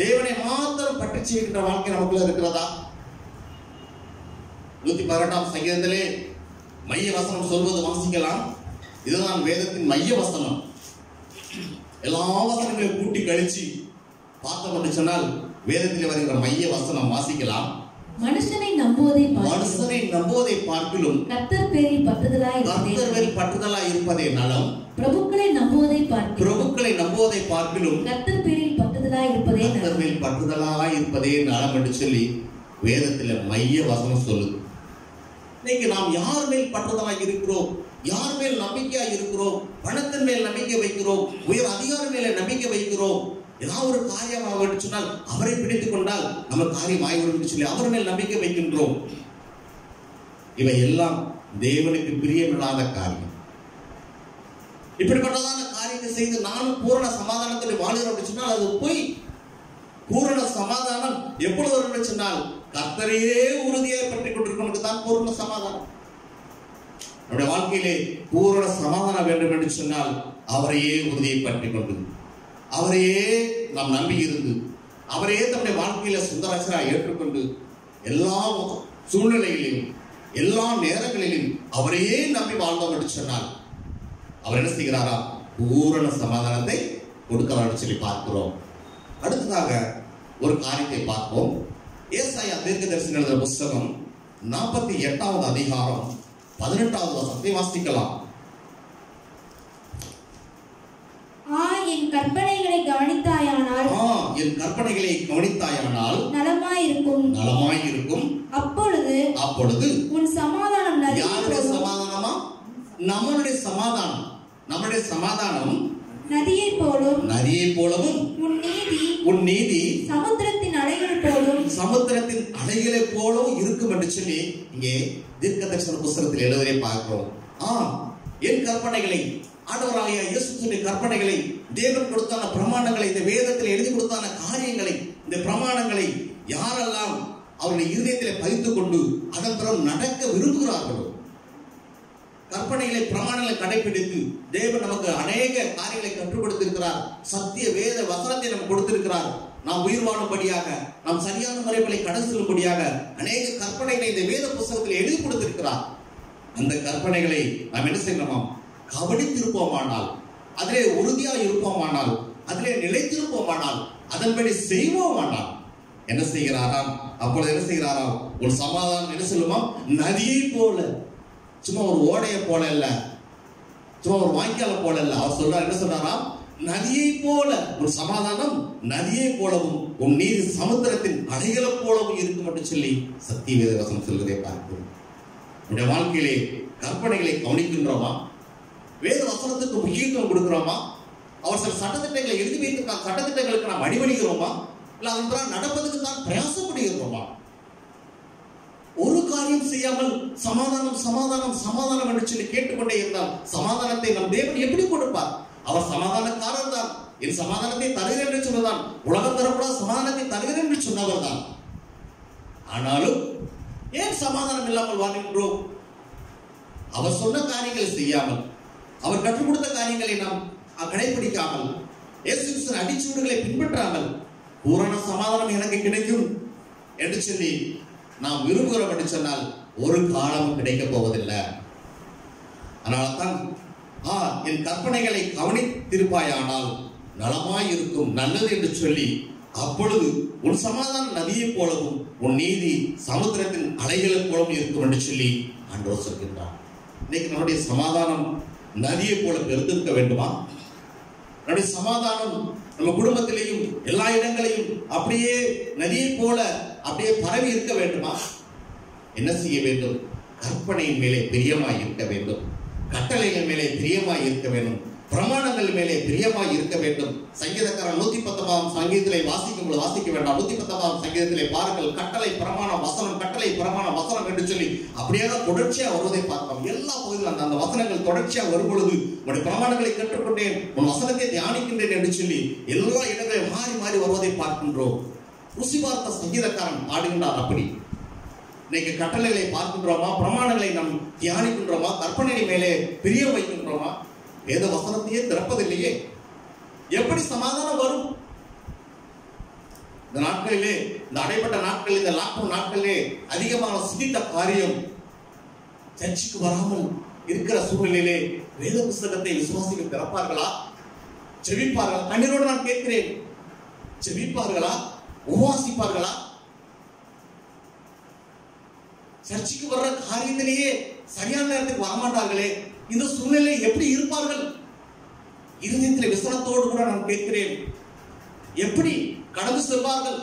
தேவனை மாத்திரம் பற்றி செய்கின்ற வாழ்க்கை நமக்குள்ள இருக்கிறதா? 118ஆம் சங்கீதத்திலே மைய வசனம் சொல்வது வாசிக்கலாம். இதுதான் வேதத்தின் மைய வசனம். எல்லா வசனங்களையும் கூட்டி கழிச்சு பார்த்தோம் என்று சொன்னால் வேதத்தில் வருகிற மைய வசனம் வாசிக்கலாம். மனுஷனை நம்புவதை பார்க்கிலும் கர்த்தர் பேரில் பற்றுதலாய் இருப்பதே நலம். பிரபுக்களை நம்புவதை பார்க்கிலும் கர்த்தர் பேரில் பற்றுதலாய் இருப்பதே நலம் என்று சொல்லி வேதத்தில் மைய வசனம் சொல்லுது. இன்னைக்கு நாம் யார் மேல் பற்றுதலாக இருக்கிறோம்? யார் மேல் நம்பிக்கையா இருக்கிறோம்? பணத்தின் மேல் நம்பிக்கை வைக்கிறோம், உயர் அதிகாரி மேல நம்பிக்கை வைக்கிறோம். ஏதாவது ஒரு காரியம் ஆகிட்டு சொன்னால் அவரை பிடித்துக் கொண்டால் நம்ம காரியம் ஆகிவிடும் சொல்லி அவர் மேல் நம்பிக்கை வைக்கின்றோம். இவை எல்லாம் தேவனுக்கு பிரியமில்லாத காரியம். இப்படிப்பட்டதான காரியத்தை செய்து நானும் பூரண சமாதானத்தில் வாழ்கிறோம் அப்படின்னு சொன்னால் அது போய். பூரண சமாதானம் எப்பொழுது வரும் சொன்னால் கர்த்தரையே உறுதியாக பற்றி கொண்டிருக்கவனுக்கு தான் பூரண சமாதானம். நம்முடைய வாழ்க்கையிலே பூரண சமாதானம் வேண்டும் என்று சொன்னால் அவரையே உறுதியை பற்றி கொண்டு, அவரையே நாம் நம்பி இருந்து, அவரையே தம்முடைய வாழ்க்கையில சுந்தராசராக ஏற்றுக்கொண்டு, எல்லா சூழ்நிலைகளிலும் எல்லா நேரங்களிலும் அவரையே நம்பி வாழ்ந்தோம் என்று சொன்னால் அவர் என்ன செய்கிறாரா? பூரண சமாதானத்தை கொடுக்கிறார் சொல்லி பார்க்கிறோம். அடுத்ததாக ஒரு காரியத்தை பார்ப்போம். ஏசாயா தீர்க்கதரிசி எழுதின புத்தகம் 48வது அதிகாரம் 18வது வசனத்தை வாசிக்கலாம். என் கற்பனைகளை கவனித்தாயானால் என் கற்பனைகளை கவனித்தாயானால் நலமாயிருக்கும். அப்பொழுது உன் சமாதானம் யாருடைய சமாதானமா? நம்மளுடைய சமாதானம். நம்முடைய சமாதானம் நதியை போலவும் உன் நீதி சமுத்திரத்தின் அலைகளை போலவும் இருக்கும் என்று சொல்லி இங்கே தீர்க்கதரிசன புத்தகத்தில் எழுதுவதை பார்க்கிறோம். என் கற்பனைகளை, ஆண்டவராகிய இயேசுவின் கற்பனைகளை, தேவன் கொடுத்தான பிரமாணங்களை, இந்த வேதத்தில் எழுதி கொடுத்தான காரியங்களை, இந்த பிரமாணங்களை யாரெல்லாம் அவருடைய இருதயத்திலே பதித்துக் கொண்டு அதன் பிறகு நடக்க விரும்புகிறார்களோ, கற்பனைகளை பிரமாணங்களை கடைபிடித்து தேவன் நமக்கு அநேக காரியங்களை கற்றுக் கொடுத்திருக்கிறார். சத்திய வேத வசனத்தை நமக்கு கொடுத்திருக்கிறார். நாம் உயிர் வாழும்படியாக, நாம் சரியான முறைகளை கடந்து செல்லும்படியாக அநேக கற்பனைகளை இந்த வேத புத்தகத்தில் எழுதி கொடுத்திருக்கிறார். அந்த கற்பனைகளை நாம் என்ன செய்யணுமாம்? கவனித்திருப்போமானால், அதிலே உறுதியாக இருப்போமானால், அதிலே நிலைத்திருப்போமானால், அதன்படி செய்வோமானால் என்ன செய்கிறாராம்? அப்பொழுது என்ன செய்கிறாராம்? ஒரு சமாதானம் என்ன சொல்லுமா? நதியை போல, சும்மா ஒரு ஓடைய போல இல்ல, சும்மா ஒரு வாய்க்கால போல இல்ல. அவர் சொல்றார், என்ன சொல்றாராம்? நதியை போல ஒரு சமாதானம், நதியை போலவும் உன் நீதி சமுத்திரத்தின் அலைகளை போலவும் இருக்கும் என்று சொல்லி சத்திய வேத வசனம் சொல்வதை பார்க்கிறோம். உடைய வாழ்க்கையிலே கற்பனைகளை கவனிக்கின்றோமா? வேத வசனத்துக்கு முக்கியத்துவம் கொடுக்கிறோமா? அவர் சில சட்டத்திட்டங்களை எழுதி வைத்திருக்காங்க, சட்டத்திட்டங்களுக்கு நாம் அடிபணிகிறோமா? இல்ல அதன் நடப்பதற்கு தான் பிரயாசப்படுகிறோமா? ஒரு காரியம் செய்யாமல் சமாதானம் சமாதானம் சமாதானம் என்று சொல்லி கேட்டுக்கொண்டே இருந்தால் சமாதானத்தை நம் தேவன் எப்படி கொடுப்பார்? அவர் சமாதானக்காரர் தான். என் சமாதானத்தை தருகிறேன் என்று சொன்னதான், உலகம் தரப்படாத சமாதானத்தை தருகிறேன் என்று சொன்னவர் தான். ஆனாலும் ஏன் சமாதானம் இல்லாமல் வாழ்கின்றோம்? அவர் சொன்ன காரியங்களை செய்யாமல், அவர் கற்றுக் கொடுத்த காரியங்களை நாம் கடைபிடிக்காமல், இயேசுவின் அடிச்சூடுகளை பின்பற்றாமல் பூரண சமாதானம் எனக்கு கிடைக்கும் என்று சொல்லி நாம் விரும்புகிறோம் என்று சொன்னால் ஒரு காலமும் கிடைக்கப் போவதில்லை. அதனால்தான் என் கற்பனைகளை கவனித்திருப்பாயானால் நலமாயிருக்கும், நல்லது என்று சொல்லி, அப்பொழுது உன் சமாதானம் நதியை போலவும் உன் நீதி சமுத்திரத்தின் அலைகளை போலவும் இருக்கும் என்று சொல்லி ஆண்டவர் சொல்கின்றார். இன்னைக்கு நம்முடைய சமாதானம் நதியை போல பெருந்திருக்க வேண்டுமா? நம்முடைய சமாதானம் நம்ம குடும்பத்திலேயும் எல்லா இடங்களையும் அப்படியே நதியை போல அப்படியே பரவி இருக்க வேண்டுமா? என்ன செய்ய வேண்டும்? கற்பனையின் மேலே பிரியமாய் இருக்க வேண்டும், கட்டளைகள் மேலே பிரியமாய் இருக்க வேண்டும், பிரமாணங்கள் மேலே பிரியமாய் இருக்க வேண்டும். சங்கீதக்காரன் 119ஆம் சங்கீதத்திலே வாசிக்க வேண்டாம். 119ஆம் சங்கீதத்திலே பாருங்கள், கட்டளை பிரமாணம் வசனம், கட்டளை பிரமாணம் வசனம் என்று சொல்லி அப்படியே தொடர்ச்சியா வருவதை பார்ப்போம். எல்லா பகுதியிலும் அந்த வசனங்கள் தொடர்ச்சியா வரும் பொழுது உன்னுடைய பிரமாணங்களை கற்றுக்கொண்டேன், உன் வசனத்தை தியானிக்கின்றேன் என்று சொல்லி எல்லா இடங்களிலும் மாறி மாறி வருவதை பார்க்கின்றோம். ருசி பார்த்த சங்கீதக்காரன் பாடுகின்றார். அப்படி இன்னைக்கு கட்டளைகளை பார்க்கின்றோமா? பிரமாணங்களை நாம் தியானிக்கின்றோமா? கற்பனை மேலே பிரியம் வைக்கின்றோமா? வேத வசனத்தையே திறப்பதில்லையே. எப்படி சமாதானம் வரும்? இந்த நாட்களிலே, இந்த அடைப்பட்ட நாட்களில், இந்த லாக்டவுன் நாட்களிலே அதிகமாக சிந்தித்த காரியம், சர்ச்சுக்கு வராமல் இருக்கிற சூழ்நிலையிலே வேத புஸ்தகத்தை விசுவாசிகள் திறப்பார்களா? செவிப்பார்களா? கண்ணீரோடு நான் கேட்கிறேன், செவிப்பார்களா? உபவாசிப்பார்களா? சர்ச்சுக்கு வர்ற காரியத்திலேயே சரியான நேரத்துக்கு வரமாட்டார்களே, இந்த சூழ்நிலை எப்படி இருப்பார்கள்? இருதயத்தில் விசனத்தோடு கூட நான் கேட்கிறேன், எப்படி கடந்து செல்வார்கள்?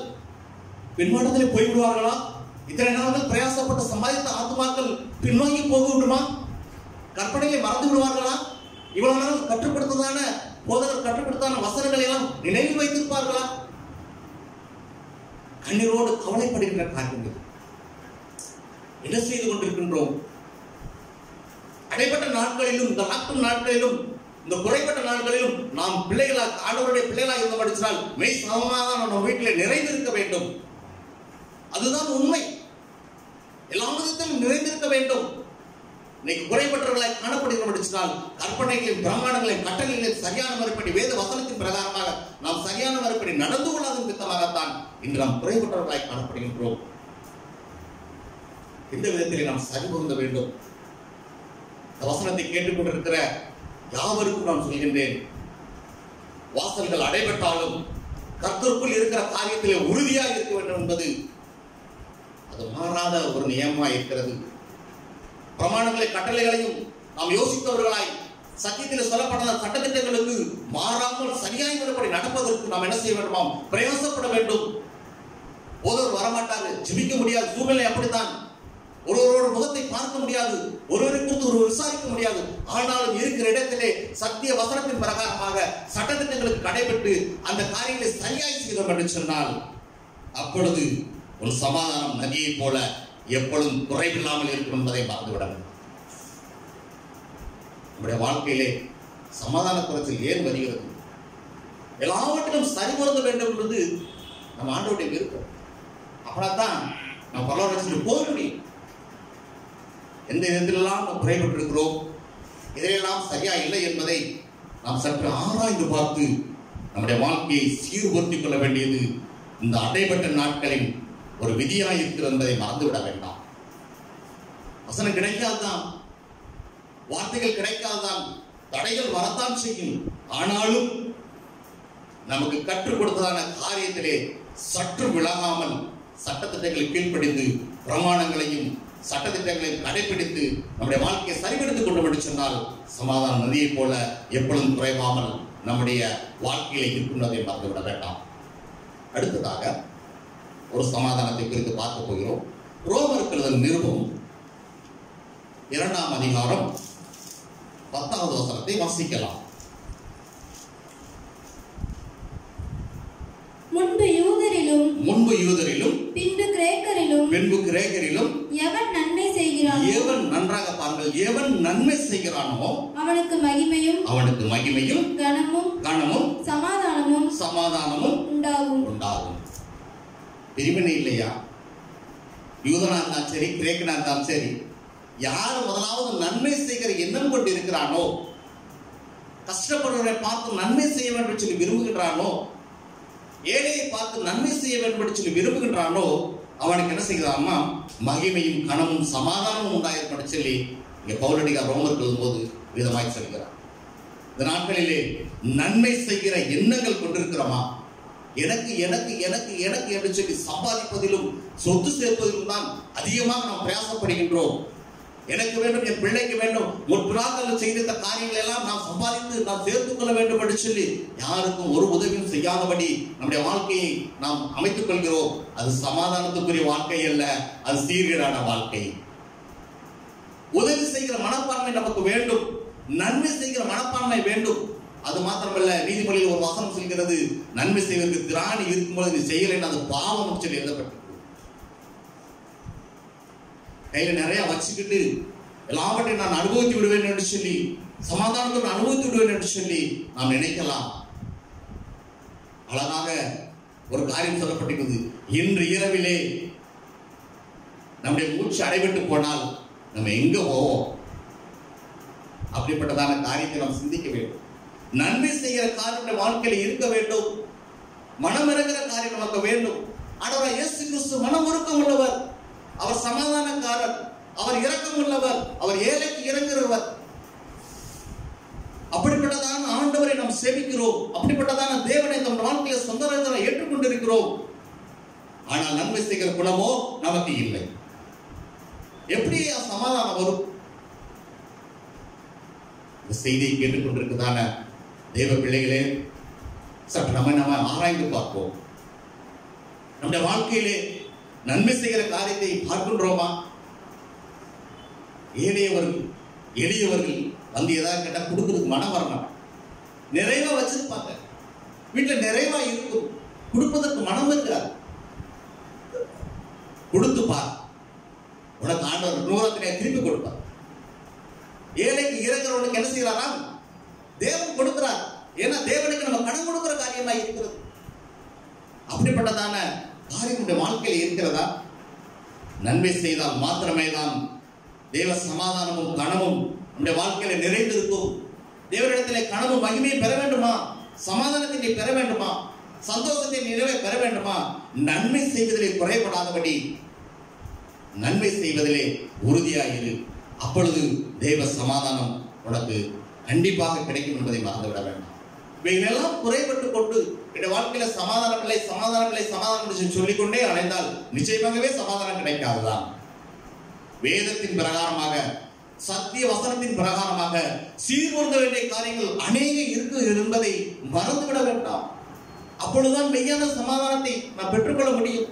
பின்மாற்றத்தில் போய்விடுவார்களா? இத்தனை நாட்கள் பிரயாசப்பட்ட சம்பாதித்த ஆத்மாக்கள் பின்னோக்கி போக விடுமா? கற்பனையை மறந்து விடுவார்களா? இவ்வளவு நாள் கற்றுப்படுத்ததான போதகர் கற்றுப்படுத்தான வசனங்களை எல்லாம் நினைவில் வைத்திருப்பார்களா? கண்ணீரோடு கவலைப்படுகின்ற காரியங்கள் என்ன செய்து கொண்டிருக்கின்றோம்? அடைப்பட்ட நாட்களிலும், இந்த லாக்டவுன் நாட்களிலும், இந்த குறைப்பட்ட நாட்களிலும் நாம் பிள்ளைகளாக, ஆண்டவருடைய பிள்ளைகளாக இருந்த படித்தால் மெய் சமமாக நம்ம வீட்டில் நிறைந்திருக்க வேண்டும். அதுதான் உண்மை. எல்லா விதத்திலும் நிறைந்திருக்க வேண்டும். இன்னைக்கு குறைபட்டவர்களாய் காணப்படுகிற படித்தால் கற்பனைகளையும் பிரமாணங்களையும் கட்டளைகளையும் சரியான முறைப்படி வேத வசனத்தின் பிரகாரமாக நாம் சரியான முறைப்படி நடந்து கொள்ளாத விதமாகத்தான் இன்று நாம் குறைபட்டவர்களாய் காணப்படுகின்றோம். இந்த விதத்திலே நாம் சரி பொருந்த வேண்டும். இந்த வசனத்தை கேட்டுக்கொண்டிருக்கிற யாவருக்கும் நான் சொல்கின்றேன், வாசல்கள் அடைபட்டாலும் கர்த்தருக்குள் இருக்கிற காரியத்திலே உறுதியாக இருக்க வேண்டும் என்பது அது மாறாத ஒரு நியமமாக இருக்கிறது. பிரமாணங்களை கட்டளைகளையும் நாம் யோசித்தவர்களாய் சத்தியத்தில் சொல்லப்பட்ட சட்டத்திட்டங்களுக்கு மாறாமல் சரியாய் முறைப்படி நடப்பதற்கு நாம் என்ன செய்ய வேண்டுமாம்? பிரயாசப்பட வேண்டும். ஒருவர் வரமாட்டாரு, ஜெபிக்க முடியாது, சூழ்நிலை அப்படித்தான். ஒருவரோட முகத்தை பார்க்க முடியாது, ஒருவரை குறித்து ஒரு விசாரிக்க முடியாது. ஆனாலும் இருக்கிற இடத்திலே சத்திய வசனத்தின் பிரகாரமாக சட்டத்திட்டங்களுக்கு கடைபெற்று அந்த காரியங்களை சரியாய் செய்தோம் என்று சொன்னால் அப்பொழுது ஒரு சமாதானம் நதியை போல எப்பொழுதும் குறைவில்லாமல் இருக்கும் என்பதை மறந்துவிட வேண்டும். நம்முடைய வாழ்க்கையிலே சமாதான குறைச்சல் ஏன் வருகிறது? எல்லாவற்றிலும் சரி பொருந்த வேண்டும் என்பது நம்ம ஆண்டவருடைய விருப்பம். அப்படித்தான் நாம் பரலோகத்திற்கு போக முடியும். எந்த விதத்திலெல்லாம் நாம் குறைபட்டிருக்கிறோம், இதையெல்லாம் சரியா இல்லை என்பதை நாம் சற்று ஆராய்ந்து பார்த்து நம்முடைய வாழ்க்கையை சீர்படுத்திக் கொள்ள வேண்டியது இந்த அடைபட்ட நாட்களின் ஒரு விதியாய் இருக்கிறது என்பதை மறந்துவிட வேண்டாம். வசனம் கிடைக்காதுதான், வார்த்தைகள் கிடைக்காதுதான், தடைகள் வரத்தான் செய்யும். ஆனாலும் நமக்கு கற்றுக் கொடுத்ததான காரியத்திலே சற்று விலகாமல் சட்டத்திட்டங்களை கீழ்ப்படிந்து பிரமாணங்களையும் சட்டத்திட்டங்களையும் கடைபிடித்து நம்முடைய வாழ்க்கையை சரிபடுத்திக் கொண்டு சொன்னால் சமாதான நதியை போல எப்பொழுதும் குறைவாமல் நம்முடைய வாழ்க்கையில இருக்கின்றதை மறந்துவிட வேண்டாம். அடுத்ததாக ஒரு சமாதானத்தை குறித்து பார்க்க போகிறோம். ரோமர்கள் நிருபம் 2ஆம் அதிகாரம் 10வது வசனத்தை வாசிக்கலாம். முன்பு யூதரிலும் பின்பு கிரேக்கரிலும் எவன் நன்மை செய்கிறானோ, எவன் நன்றாக பாருங்கள், எவன் நன்மை செய்கிறானோ அவனுக்கு மகிமையும் கனமும் சமாதானமும் உண்டாகும். பிரிவினை இல்லையா? யூதனா இருந்தாலும் சரி, கிரேக்கனா இருந்தாலும் சரி, யார் முதலாவது நன்மை செய்கிற எண்ணம் கொண்டு இருக்கிறானோ, கஷ்டப்படுவதை பார்த்து நன்மை செய்ய வேண்டும் சொல்லி விரும்புகின்றானோ, ஏழையை பார்த்து நன்மை செய்ய வேண்டும் என்று சொல்லி விரும்புகின்றானோ, அவனுக்கு என்ன செய்கிறான்னா மகிமையும் கனமும் சமாதானமும் உண்டாயிருக்கும் சொல்லி இங்க பவுலடிகார் ரோமர்கள் போது விதமாய் சொல்கிறார். இந்த நாட்களிலே நன்மை செய்கிற எண்ணங்கள் கொண்டிருக்கிறோமா? எனக்கு எனக்கு எனக்கு எனக்கு என்று சொல்லி சம்பாதிப்பதிலும் சொத்து சேர்ப்பதிலும் தான் அதிகமாக நாம் பிரயாசப்படுகின்றோம். எனக்கு வேண்டும், என் பிள்ளைக்கு வேண்டும், முற்பிராக்கள் செய்த காரியங்கள் எல்லாம் நாம் சம்பாதித்து நாம் சேர்த்துக் கொள்ள வேண்டும் என்று சொல்லி யாருக்கும் ஒரு உதவியும் செய்யாதபடி நம்முடைய வாழ்க்கையை நாம் அமைத்துக் கொள்கிறோம். அது சமாதானத்துக்குரிய வாழ்க்கை அல்ல, அது சீர்கேடான வாழ்க்கை. உதவி செய்கிற மனப்பான்மை நமக்கு வேண்டும், நன்மை செய்கிற மனப்பான்மை வேண்டும். அது மாத்திரமல்ல, நீதிமொழியில் ஒரு வசனம் சொல்கிறது, நன்மை செய்வதற்கு திராணி இருக்கும்போது நீ செய்யலைன்னு அது பாவம் சொல்லி எழுதப்பட்டிருக்கு. கையில நிறைய வச்சுக்கிட்டு எல்லாவற்றையும் நான் அனுபவித்து விடுவேன் என்று சொல்லி, சமாதானத்தோடு அனுபவித்து விடுவேன் என்று சொல்லி நாம் நினைக்கலாம். அழகாக ஒரு காரியம் சொல்லப்பட்டிருக்கிறது, இன்று இரவிலே நம்முடைய மூச்சு அடைபட்டு போனால் நம்ம எங்க போவோம்? அப்படிப்பட்டதான காரியத்தை நாம் சிந்திக்க வேண்டும். நன்மை செய்கிற காரியம் வாழ்க்கையில் இருக்க வேண்டும், மனம் இறங்குற காரியம் நமக்கு வேண்டும். ஆண்டவர் இயேசு கிறிஸ்து மனம் உருக்கம் உள்ளவர், அவர் சமாதானக்காரர், அவர் இரக்கம் உள்ளவர், அவர் ஏழைக்கு இறங்குகிறவர். அப்படிப்பட்டதான ஆண்டவரை நாம் சேவிக்கிறோம், அப்படிப்பட்டதான தேவனை நம் வாழ்க்கையில சொந்த ஏற்றுக்கொண்டிருக்கிறோம். ஆனால் நன்மை செய்கிற குணமோ நமக்கு இல்லை. எப்படி சமாதானம் வரும்? இந்த செய்தியை கேட்டுக்கொண்டிருக்கிறதான தேவ பிள்ளைகளே, சற்று நம்ம ஆராய்ந்து பார்ப்போம். நம்முடைய வாழ்க்கையிலே நன்மை செய்கிற காரியத்தை பார்க்கின்றோமா? எளியவர்கள் வந்து ஏதாவது கேட்டா கொடுக்கறதுக்கு மனம் வரணும். நிறைவா வச்சிருப்பாங்க, வீட்டுல நிறைவா இருக்கும், கொடுப்பதற்கு மனம் இருக்காது. கொடுத்து பார், உனக்கு ஆண்டவர் 100 திருப்பி கொடுப்பார். ஏழைக்கு இறங்குறவனுக்கு என்ன செய்யறாரா? தேவன் கொடுக்கிறார். ஏன்னா தேவனுக்கு நம்ம கடன் கொடுக்கிற காரியமா இருக்கிறது. அப்படிப்பட்டதான காரியம் நம்முடைய வாழ்க்கையில் இருக்கிறதா? நன்மை செய்தால் மாத்திரமே தான் தேவ சமாதானமும் கனமும் நம்முடைய வாழ்க்கையில நிறைந்திருக்கும். தேவனிடத்திலே கனமும் மகிமையை பெற வேண்டுமா? சமாதானத்தை நீ பெற வேண்டுமா? சந்தோஷத்தை நிறைவே பெற வேண்டுமா? நன்மை செய்வதிலே குறைபடாதபடி நன்மை செய்வதிலே உறுதியாயிரு. அப்பொழுது தேவ சமாதானம் உனக்கு கண்டிப்பாக கிடைக்கும் என்பதை மறந்துவிட வேண்டாம். இவைகளெல்லாம் குறைபட்டு கொண்டு என்னுடைய வாழ்க்கையில சமாதானம் இல்லை, சமாதானம் இல்லை, சமாதானம் சொல்லிக்கொண்டே அடைந்தால் நிச்சயமாகவே சமாதானம் கிடைக்காதுதான். வேதத்தின் பிரகாரமாக, சத்திய வசனத்தின் பிரகாரமாக சீர்கொள்ள வேண்டிய காரியங்கள் அநேக இருக்கு என்பதை மறந்துவிட வேண்டாம். அப்பொழுதுதான் மெய்யான சமாதானத்தை நாம் பெற்றுக்கொள்ள முடியும்.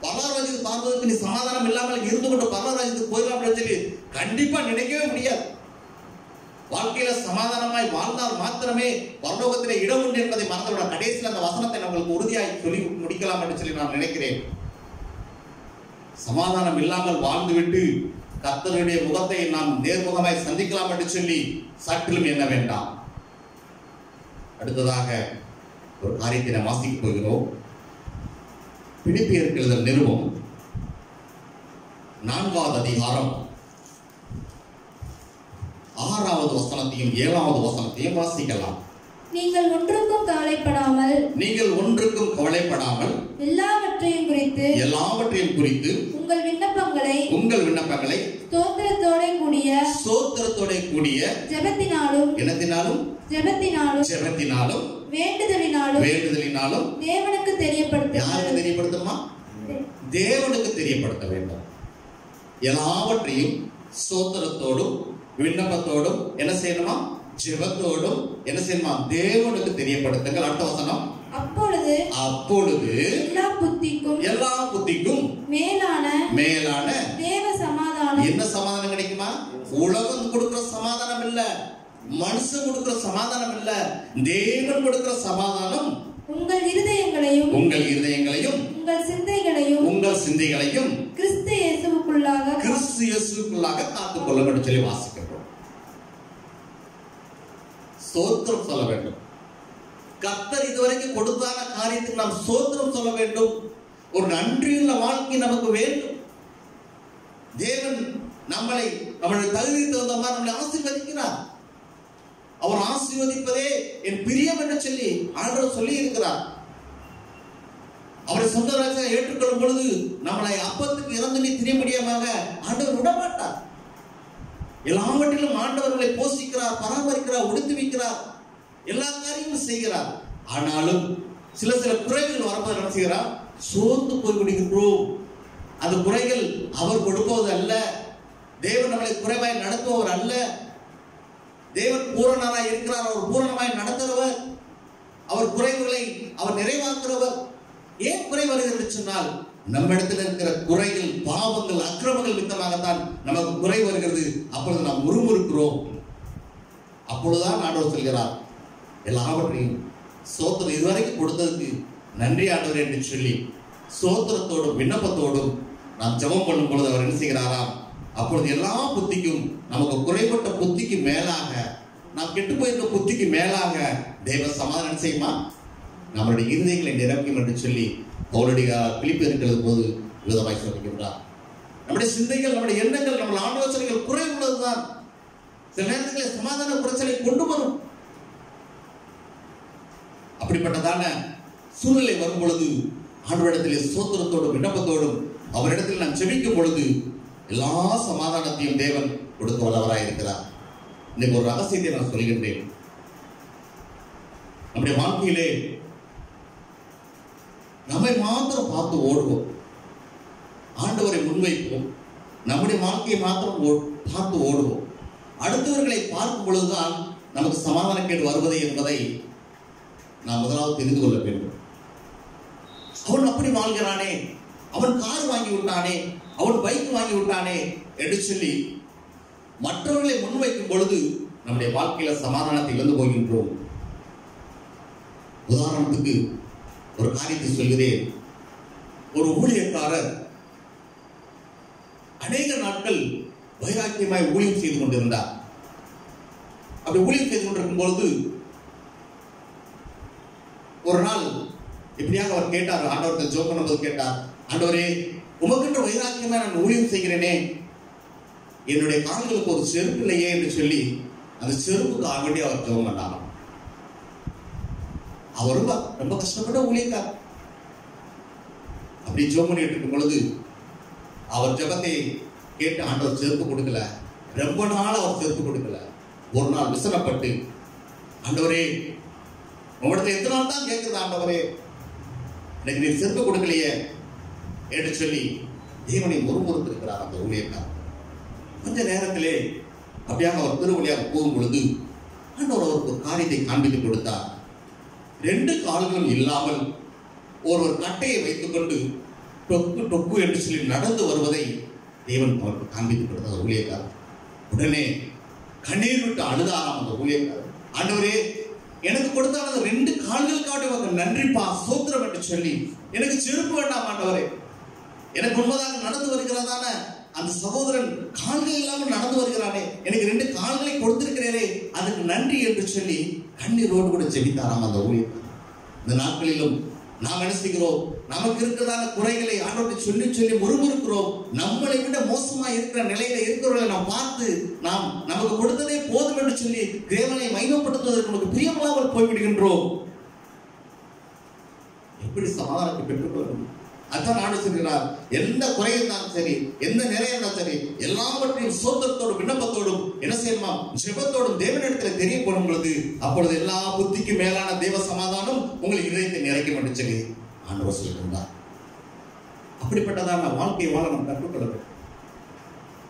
பரலோகத்துக்கு பார்ப்பதற்கு நீ சமாதானம் இல்லாமல் இருந்து கொண்டு பரலோகத்துக்கு போயிடலாம் சொல்லி கண்டிப்பா நினைக்கவே முடியாது. வாழ்க்கையில சமாதானமாய் வாழ்ந்தால் மாத்திரமே பரலோகத்திலே இடம் உண்டு என்பதை மறந்துவிட. கடைசியில் அந்த வசனத்தை நம்மளுக்கு உறுதியாய் சொல்லி முடிக்கலாம் என்று சொல்லி நான் நினைக்கிறேன். சமாதானம் இல்லாமல் வாழ்ந்துவிட்டு கர்த்தருடைய முகத்தை நாம் நேர்முகமாய் சந்திக்கலாம் என்று சொல்லி சற்றிலும் எண்ண வேண்டாம். அடுத்ததாக ஒரு காரியத்தை நாம் வாசிக்க போகிறோம். பிலிப்பியருக்கு எழுதின நிருபம் 4வது அதிகாரம் 6வது வசனத்தையும் 7வது வசனத்தையும் வாசிக்கலாம். நீங்கள் ஒன்றுக்கும் கவலைப்படாமல் எல்லாவற்றையும் குறித்து உங்கள் விண்ணப்பங்களை ஸ்தோத்திரத்தோட கூடிய ஜெபத்தினாலும் வேண்டுதலினாலும் தேவனுக்கு தெரியப்படுத்துமா? தேவனுக்கு தெரியப்படுத்த வேண்டும். எல்லாவற்றையும் ஸ்தோத்திரத்தோடும் விண்ணப்பத்தோடும் என்ன செய்யணுமா? ஜெபத்தோடும் என்ன செய்யணுமா? தேவனுக்கு தெரியப்படுத்துங்கள். அடுத்த வசனம், அப்பொழுது எல்லா புத்திக்கும் மேலான தேவ சமாதானம். என்ன சமாதானம் கிடைக்குமா? உலகம் கொடுக்கிற சமாதானம் இல்ல, மனுஷன் கொடுக்கிற சமாதானம் இல்ல, தேவன் கொடுக்கிற சமாதானம் உங்கள் இருதயங்களையும் உங்கள் சிந்தைகளையும் கிறிஸ்து இயேசுவுக்குள்ளாக காத்துக் கொள்ள வேண்டும் சொல்லி வாசிக்கிறோம். ஸ்தோத்திரம் சொல்ல வேண்டும். கர்த்தர் இதுவரைக்கும் கொடுத்தான காரியத்துக்கு நாம் ஸ்தோத்திரம் சொல்ல வேண்டும். ஒரு நன்றியுள்ள வாழ்க்கை நமக்கு வேண்டும். தேவன் நம்மளுடைய தகுதி தகுந்த மாதிரி நம்மளை ஆசீர்வதிக்கிறார். அவர் ஆசீர்வதிப்பதே என் பிரியம் என்று சொல்லி ஆண்டவர் சொல்லி இருக்கிறார். அவரை சொந்த ராஜாவை ஏற்றுக்கொள்ளும் பொழுது நம்மளை அப்பத்துக்கு இறந்து திரியம்படியமாக ஆண்டவர் விடமாட்டார். எல்லாவற்றிலும் ஆண்டவர்களை போஷிக்கிறார், பராமரிக்கிறார், உடுத்து வைக்கிறார், எல்லா காரியமும் செய்கிறார். ஆனாலும் சில குறைகள் வரும்போது என்ன செய்கிறார்? சோர்ந்து போய் விடுகின்றோம். அந்த குறைகள் அவர் கொடுப்பது அல்ல. தேவன் நம்மளை குறைவாய் நடத்துபவர் அல்ல. தேவன் பூரணராய் இருக்கிறார். அவர் பூரணமாய் நடத்துகிறவர். அவர் குறைவுகளை அவர் நிறைவாக்குறவர். ஏன் குறை வருகிறது சொன்னால் நம்மிடத்தில் இருக்கிற குறைகள், பாவங்கள், அக்கிரமங்கள் மித்தமாகத்தான் நமக்கு குறை வருகிறது. அப்பொழுது நாம் முறுமுறுக்கிறோம். அப்பொழுதுதான் ஆண்டவர் சொல்கிறார், எல்லாவற்றையும் ஸ்தோத்திரம் இதுவரைக்கும் கொடுத்ததுக்கு நன்றி ஆண்டவர் என்று சொல்லி ஸ்தோத்திரத்தோடும் விண்ணப்பத்தோடும் நாம் ஜெபம் பண்ணும் பொழுது அவர் என்ன செய்கிறாராம்? அப்பொழுது எல்லா புத்திக்கும், நமக்கு குறைபட்ட புத்திக்கு மேலாக, நாம் கெட்டு போயிருக்க புத்திக்கு மேலாக தேவ சமாதானம் செய்யுமா? நம்மளுடைய இருதயங்களை நிரப்பும் என்று சொல்லி அவருடைய பிலிப்பியருக்கு போது விதமாய் சொல்லுகின்றார். நம்முடைய சிந்தைகள், நம்முடைய எண்ணங்கள், நம்முடைய ஆலோசனைகள் குறை உள்ளதுதான். சில நேரங்களில் சமாதான குறைச்சலை கொண்டு வரும். அப்படிப்பட்டதான சூழ்நிலை வரும் பொழுது ஆண்டவரிடத்திலே ஸ்தோத்திரத்தோடும் விண்ணப்பத்தோடும் அவரிடத்தில் நான் செபிக்கும் பொழுது எல்லா சமாதானத்தையும் தேவன் கொடுக்க வல்லவராய் இருக்கிறார். இன்னைக்கு ஒரு ரகசியத்தை நான் சொல்கின்றேன். நம்முடைய வாழ்க்கையிலே நம்மை மாத்திரம் பார்த்து ஓடுவோம், ஆண்டவரை முன்வைப்போம், நம்முடைய வாழ்க்கையை மாத்திரம் பார்த்து ஓடுவோம். அடுத்தவர்களை பார்க்கும் பொழுதுதான் நமக்கு சமாதானக்கேடு வருவது என்பதை நாம் முதலாவது தெரிந்து கொள்ள வேண்டும். அவன் அப்படி வாழ்கிறானே, அவன் கார் வாங்கி விட்டானே, அவன் பைக் வாங்கி விட்டானே என்று சொல்லி மற்றவர்களை முன்வைக்கும் பொழுது நம்முடைய வாழ்க்கையில சமாதானத்தை இழந்து போகின்றோம். உதாரணத்துக்கு ஒரு காரியத்தை சொல்கிறேன். ஒரு ஊழியக்காரர் அநேக நாட்கள் வைராக்கியமாய் ஊழியம் செய்து கொண்டிருந்தார். அப்படி ஊழியம் செய்து கொண்டிருக்கும் பொழுது ஒரு நாள் இப்படியாக அவர் கேட்டார், ஆண்டவர்கிட்ட ஜெபம் பண்ணும்போது கேட்டார், ஆண்டவரே, உமக்கென்று வைராக்கியமா நான் ஊழியம் செய்கிறேனே, என்னுடைய கால்களுக்கு ஒரு செருப்பு இல்லையே என்று சொல்லி அந்த செருப்புக்காக வேண்டி அவர் ஜெபம் பண்ணார். அவர் ரொம்ப கஷ்டப்பட்ட ஊழியக்கார். அப்படி ஜெபம் பண்ணிட்டு இருக்கும் பொழுது அவர் ஜெபத்தை கேட்டு ஆண்டவர் செருப்பு கொடுக்கல. ரொம்ப நாள் அவர் செருப்பு கொடுக்கல. ஒரு நாள் விசனப்பட்டு, ஆண்டவரே, உங்களிடத்துல எத்தனை நாள் தான் கேட்குறது ஆண்டவரே, எனக்கு நீ செருப்பு கொடுக்கலையே என்று சொல்லி தேவனை முறுமுறுத்து இருக்கிறார் அந்த ஊழியக்கார். கொஞ்ச நேரத்திலே அப்படியாக அவர் திருவழியாக போகும் பொழுது ஆண்டவர் அவருக்கு ஒரு காரியத்தை காண்பித்து கொடுத்தார். 2 கால்களும் இல்லாமல் ஒரு கட்டையை வைத்துக் கொண்டு டொக்கு டொக்கு என்று சொல்லி நடந்து வருவதை தேவன் அவருக்கு காண்பித்து கொடுத்தார் ஊழியக்கார். உடனே கண்ணீர் விட்டு அழுதாராம் அந்த ஊழியக்கார். ஆண்டவரே, எனக்கு கொடுத்தால் 2 கால்களுக்காக நன்றிப்பா, சோத்திரம் என்று சொல்லி, எனக்கு செருப்பு வேண்டாம் ஆண்டவரே, எனக்கு முன்பதாக நடந்து வருகிறதான அந்த சகோதரன் கால்கள் இல்லாமல் நடந்து வருகிறானே, எனக்கு 2 கால்களை கொடுத்திருக்கிறேனே, அதுக்கு நன்றி என்று சொல்லி கண்ணீரோடு கூட ஜெபித்தாராம் அந்த ஊழியர். இந்த நாட்களிலும் நாம் என்ன செய்கிறோம்? நமக்கு இருக்கிறதான குறைகளை ஆண்டவரை சொல்லி சொல்லி முறுமுறுக்கிறோம். நம்மளை விட மோசமா இருக்கிற நிலையில இருக்கிறவர்களை நாம் பார்த்து நாம் நமக்கு கொடுத்ததே போதும் என்று சொல்லி தேவனை மகிமைப்படுத்துவதற்கு நமக்கு பிரியமில்லாமல் போய்விடுகின்றோம். எப்படி சமாதானத்தை பெற்றுக்கொள்ள? அதான் ஆண்டு சொல்கிறார், எந்த குறை இருந்தாலும் சரி, எந்த நிலை இருந்தாலும் சரி, எல்லாவற்றையும் சோத்திரத்தோடும் விண்ணப்பத்தோடும் என்ன செய்யணுமா? ஜெபத்தோடும் தேவனிடத்தில் தெரியப்படும் பொழுது அப்பொழுது எல்லா புத்திக்கு மேலான தேவ சமாதானம் உங்கள் இதயத்தை நிறைக்கும் என்று சொல்லி ஆண்டவர் சொல்கின்றார். அப்படிப்பட்டதான வாழ்க்கையை வாழ நாம் கற்றுக்கொள்ள வேண்டும்.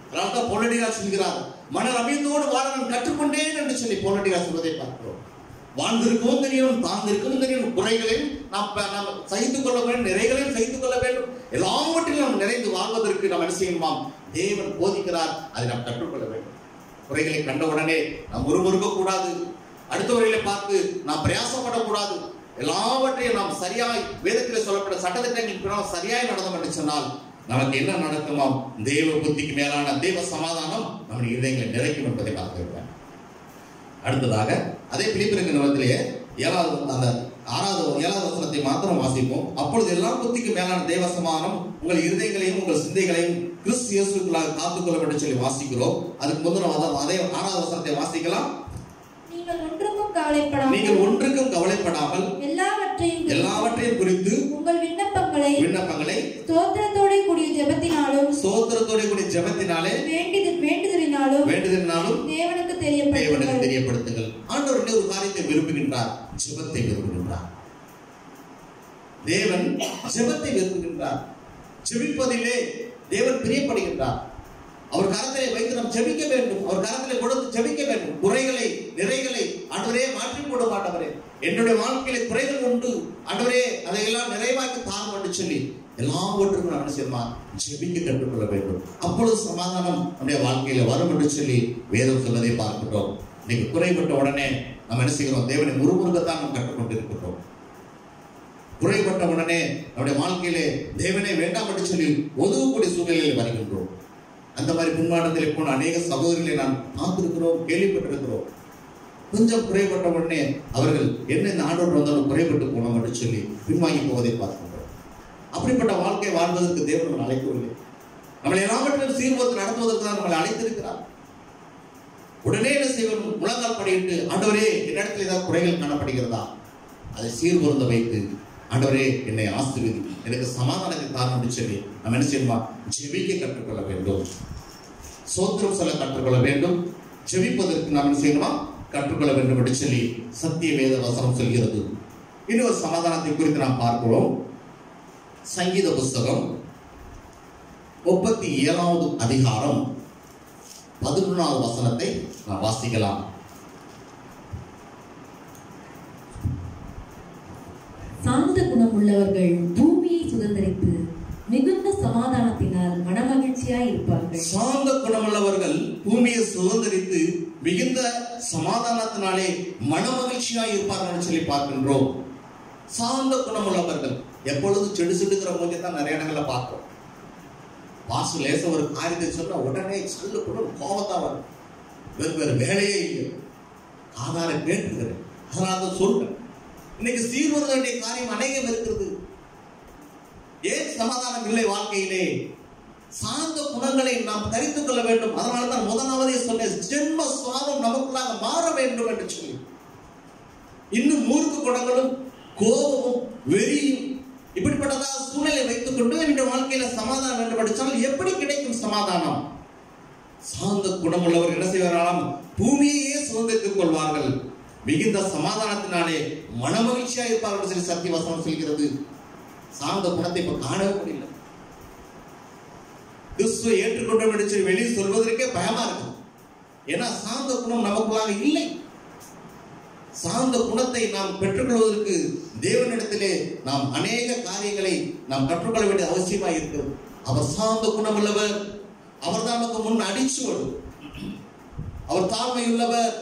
அதனால்தான் பவுலடியார் சொல்கிறார், மன ரமியத்தோடு வாழ நான் கற்றுக்கொண்டேன் என்று சொல்லி பவுலடியார் சொல்வதை பார்க்கிறோம். வாழ்ந்திருக்கவும் தெரியணும், தாழ்ந்திருக்கவும் தெரியணும், குறைகளையும் நாம் சகித்துக் கொள்ள வேண்டும், நிறைகளையும் சகித்துக் கொள்ள வேண்டும். எல்லாவற்றிலும் நாம் நிறைந்து வாழ்வதற்கு நாம் என்ன செய்யணுமாம்? தேவன் போதிக்கிறார், அதை நாம் கற்றுக்கொள்ள வேண்டும். குறைகளை கண்டவுடனே நாம் முறுமுறுக்க கூடாது, அடுத்தவர்களை பார்த்து நாம் பிரயாசப்படக்கூடாது. எல்லாவற்றையும் நாம் சரியாய் வேதத்தில் சொல்லப்பட்ட சட்டத்திட்டங்கள் சரியாய் நடந்தோம் என்று சொன்னால் நமக்கு என்ன நடக்குமாம்? தேவ புத்திக்கு மேலான தேவ சமாதானம் நம்முடைய இதயங்களை நிறைக்கும் என்பதை பார்க்கிறேன். அடுத்ததாக அதே பிலிப்பியர் நிறுவனத்திலேயே 7வது வசனத்தை மாத்திரம் வாசிப்போம். அப்பொழுது எல்லா புத்திக்கு மேலான தேவ சமாதானம் உங்கள் இருதயங்களையும் உங்கள் சிந்தைகளையும் கிறிஸ்து இயேசுவுக்குள்ளாக காத்துக்கொள்ளும் என்று சொல்லி வாசிக்கிறோம். அதுக்கு முந்தின அதே 6வது வசனத்தை வாசிக்கலாம். நீங்கள் ஒன்றுக்கும் கவலைப்படாமல் எல்லாவற்றையும் குறித்து உங்கள் விண்ணப்பங்களை ஸ்தோத்திரத்தோட கூடிய ஜெபத்தினாலே வேண்டுதலினாலும் தேவனுக்கு தெரியப்படுத்துங்கள். ஆண்டவர் ஒரு காரியத்தை விரும்புகின்றார், ஜெபத்தை விரும்புகின்றார். தேவன் ஜெபத்தை விரும்புகின்றார். ஜெபிப்பதிலே தேவன் பிரியப்படுகின்றார். அவர் கரத்திலே வைத்து நாம் ஜெபிக்க வேண்டும். அவர் கரத்திலே கொடுத்து ஜெபிக்க வேண்டும். குறைகளை நிறைகளை ஆண்டவரே மாற்றி போட மாட்டவரே, என்னுடைய வாழ்க்கையில குறைகள் உண்டு ஆண்டவரே, அதையெல்லாம் நிறைவாக்கி தாரும் என்று சொல்லி எல்லாவற்றுக்கும் நாம் என்ன செய்யணுமா? ஜெபிக்க கற்றுக்கொள்ள வேண்டும். அப்பொழுது சமாதானம் நம்முடைய வாழ்க்கையில வரும் என்று சொல்லி வேதம் சொல்வதை பார்க்கிறோம். இன்னைக்கு குறைபட்ட உடனே நம்ம என்ன செய்கிறோம்? தேவனை முறுமுறுக்கத்தான் நாம் கற்றுக்கொண்டு இருக்கிறோம். குறைபட்ட உடனே நம்முடைய வாழ்க்கையிலே தேவனை வேண்டாம் என்று சொல்லி ஒதுவக்கூடிய சூழ்நிலையில் வருகின்றோம். அந்த மாதிரி பின்மாற்றத்தில் போன அநேக சகோதரிகளை நான் பார்த்திருக்கிறோம், கேள்விப்பட்டிருக்கிறோம். கொஞ்சம் குறைபட்ட உடனே அவர்கள் என்ன இந்த ஆண்டவர் வந்தாலும் குறைபட்டு போனோம் என்று சொல்லி பின்வாங்கி போவதை பார்க்கின்றோம். அப்படிப்பட்ட வாழ்க்கை வாழ்வதற்கு தேவன் நம்மளை அழைக்கவில்லை. நம்மளை எல்லாவற்றிலும் சீர்வதற்கு நடத்துவதற்கு தான் நம்மளை அழைத்திருக்கிறார். உடனே என்ன செய்வோம்? முழங்கால் படியிட்டு, ஆண்டவரே என்னிடத்தில் ஏதாவது குறைகள் காணப்படுகிறதா, அதை சீர்பொருந்த வைத்து ஆண்டவரே என்னை ஆசீர்வதி, எனக்கு சமாதானத்தை தாரும் என்று சொல்லி நம்ம என்ன செய்யணுமா? ஜெபிக்க கற்றுக்கொள்ள வேண்டும். சோத்திரம் சொல்ல கற்றுக்கொள்ள வேண்டும். ஜெபிப்பதற்கு நாம் என்ன செய்யணுமா? கற்றுக்கொள்ள வேண்டும் என்று சொல்லி சத்திய வேத வசனம் சொல்கிறது. இன்னொரு சமாதானத்தை குறித்து நாம் பார்க்கிறோம். சங்கீத புஸ்தகம் 37வது அதிகாரம் 11வது வசனத்தை நாம் வாசிக்கலாம். சாந்த குணம் உள்ளவர்கள் பூமியை சுதந்தரித்து மிகுந்த சமாதானத்தினால் மனமகிழ்ச்சியாய் இருப்பார்கள். சாந்த குணமுள்ளவர்கள் பூமியை சுதந்திரித்து மிகுந்த சமாதானத்தினாலே மனமகிழ்ச்சியாய் இருப்பார்கள் சொல்லி பார்க்கின்றோம். சாந்த குணமுள்ளவர்கள் எப்பொழுதும் செடு செடுக்கிற மூஞ்சி தான் நிறைய இடங்கள்ல பார்க்கிறோம். வாசு லேச ஒரு காரியத்தை சொன்னா உடனே சொல்லு கூட கோபத்தான் வரும். வேறு வேலையே இல்லை. ஆதார கேட்டுக்கிறேன், அதனால சொல்றேன். இன்னைக்கு சீர்வர வேண்டிய காரியம் அநேகம் இருக்கிறது. ஏன் சமாதானம் இல்லை வாழ்க்கையிலே? சாந்த குணங்களை நாம் தரித்துக் கொள்ள வேண்டும். அதனால்தான் முதலாவதே சொன்ன ஜென்ம சுவாபம் நமக்குள்ளாக மாற வேண்டும் என்று சொல்லி, இன்னும் மூர்க்க குணங்களும் கோபமும் வெறியும் இப்படிப்பட்டதாக சூழ்நிலை வைத்துக் கொண்டு என்னுடைய வாழ்க்கையில சமாதானம் என்று படித்தால் எப்படி கிடைக்கும் சமாதானம்? சாந்த குணமுள்ளவர் என்ன செய்வாராம்? பூமியையே சுதந்திரித்துக் கொள்வார்கள், மிகுந்த சமாதானத்தினாலே மனமகிழ்ச்சியா இருப்பார்கள் சொல்லி சத்திய வசனம் சொல்கிறது. சாந்த குணத்தை இப்ப காணவே முடியல. கிறிஸ்துவை ஏற்றுக்கொண்டோம் என்று சொல்லி வெளியே சொல்வதற்கே பயமா இருக்கு. ஏன்னா சாந்த குணம் நமக்குள்ளாக இல்லை. சாந்த குணத்தை நாம் பெற்றுக்கொள்வதற்கு தேவனிடத்திலே நாம் அநேக காரியங்களை நாம் கற்றுக்கொள்ள வேண்டிய அவசியமாக இருக்கிறது. அவர் சாந்த குணம் உள்ளவர், அவர் தான் நமக்கு முன் அடிச்சுவடு. அவர் தாழ்மையுள்ளவர்,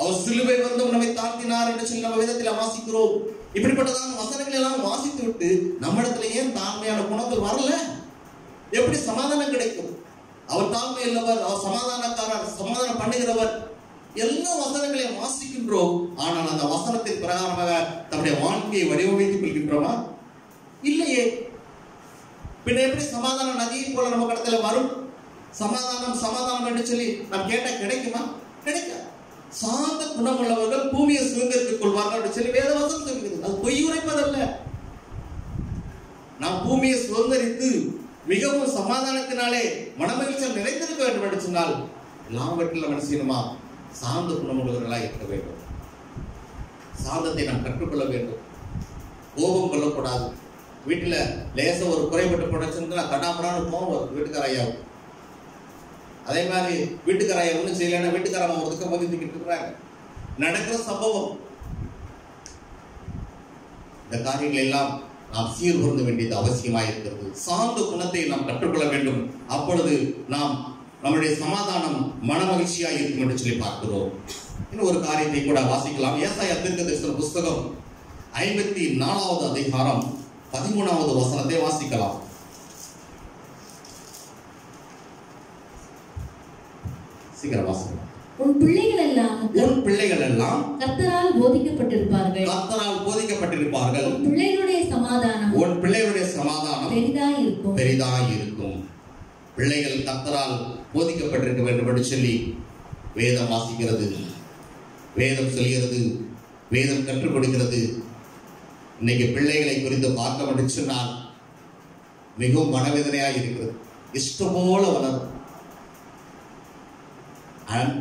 அவர் சிலுவை வந்து நம்மை தாழ்த்தினார் என்று சொல்லி நம்ம வேதத்தில் வாசிக்கிறோம். இப்படிப்பட்டதான வசனங்கள் எல்லாம் வாசித்து விட்டு நம்மிடத்துல ஏன் தாழ்மையான குணங்கள் வரல? எப்படி சமாதானம் கிடைக்கும்? அவர் தாழ்மை உள்ளவர், அவர் சமாதானக்காரர், சமாதானம் பண்ணுகிறவர், எல்லா வசனங்களையும் வாசிக்கின்றோம். ஆனால் அந்த வசனத்தின் பிரகாரமாக நம்முடைய வாழ்க்கையை வடிவமைத்துக் கொள்கின்றோமா? இல்லையே. பின்ன எப்படி சமாதானம் நதியை போல நம்ம கடத்துல வரும்? சமாதானம் சமாதானம் என்று சொல்லி நாம் கேட்டா கிடைக்குமா? கிடைக்காது. சாந்த குணமுள்ளவர்கள் பூமியை சுதந்திரித்துக் கொள்வார்கள் என்று சொல்லி வேத வசனம் சொல்கிறது. அது பொய் உரைப்பதல்ல. நாம் பூமியை சுதந்திரித்து மிகவும் சமாதானத்தினாலே மனமகிழ்ச்சியில் நிறைந்திருக்க வேண்டும் என்று சொன்னால் எல்லாவற்றிலும் என்ன செய்யணுமா? சாந்த குணமுள்ளவர்களாக இருக்க வேண்டும். சாந்தத்தை நாம் கற்றுக்கொள்ள வேண்டும். கோபம் கொள்ளக்கூடாது. வீட்டுல லேச ஒரு குறைபட்டு போனா கடாமடான்னு கோபம் வரும் வீட்டுக்கார ஐயாவும். அதே மாதிரி வீட்டுக்கார ஐயா ஒன்றும் செய்யலைன்னா வீட்டுக்காரங்க ஒரு துக்கம் வந்து தூக்கிட்டு இருக்கிறாங்க. நடக்கிற சம்பவம். இந்த காரியங்கள் எல்லாம் நாம் சீர்கொள்ள வேண்டியது அவசியமாக இருக்கிறது. சாந்த குணத்தை நாம் கற்றுக்கொள்ள வேண்டும். அப்பொழுது நாம் நம்முடைய சமாதானம் மனமகிழ்ச்சியாக இருக்கும் என்று சொல்லி பார்க்கிறோம். இன்னும் ஒரு காரியத்தை கூட வாசிக்கலாம். ஏசாயா தீர்க்கதரிசன புஸ்தகம் 54வது அதிகாரம் 13வது வசனத்தை வாசிக்கலாம். சீக்கிரம் வாசிக்கலாம். உன் பிள்ளைகள் எல்லாம் கர்த்தரால் போதிக்கப்பட்டிருப்பார்கள். கர்த்தரால் போதிக்கப்பட்டிருப்பார்கள். உன் பிள்ளைகளுடைய சமாதானம் பெரிதாய் இருக்கும். பிள்ளைகள் கர்த்தரால் போதிக்கப்பட்டிருக்க வேண்டும் என்று சொல்லி வேதம் வாசிக்கிறது, வேதம் சொல்கிறது, வேதம் கற்றுக் கொடுக்கிறது. இன்னைக்கு பிள்ளைகளை குறித்து பார்க்க வேண்டும் சொன்னால் மிகவும் மனவேதனையாக இருக்கிறது. இஷ்டம் போல வளரும்.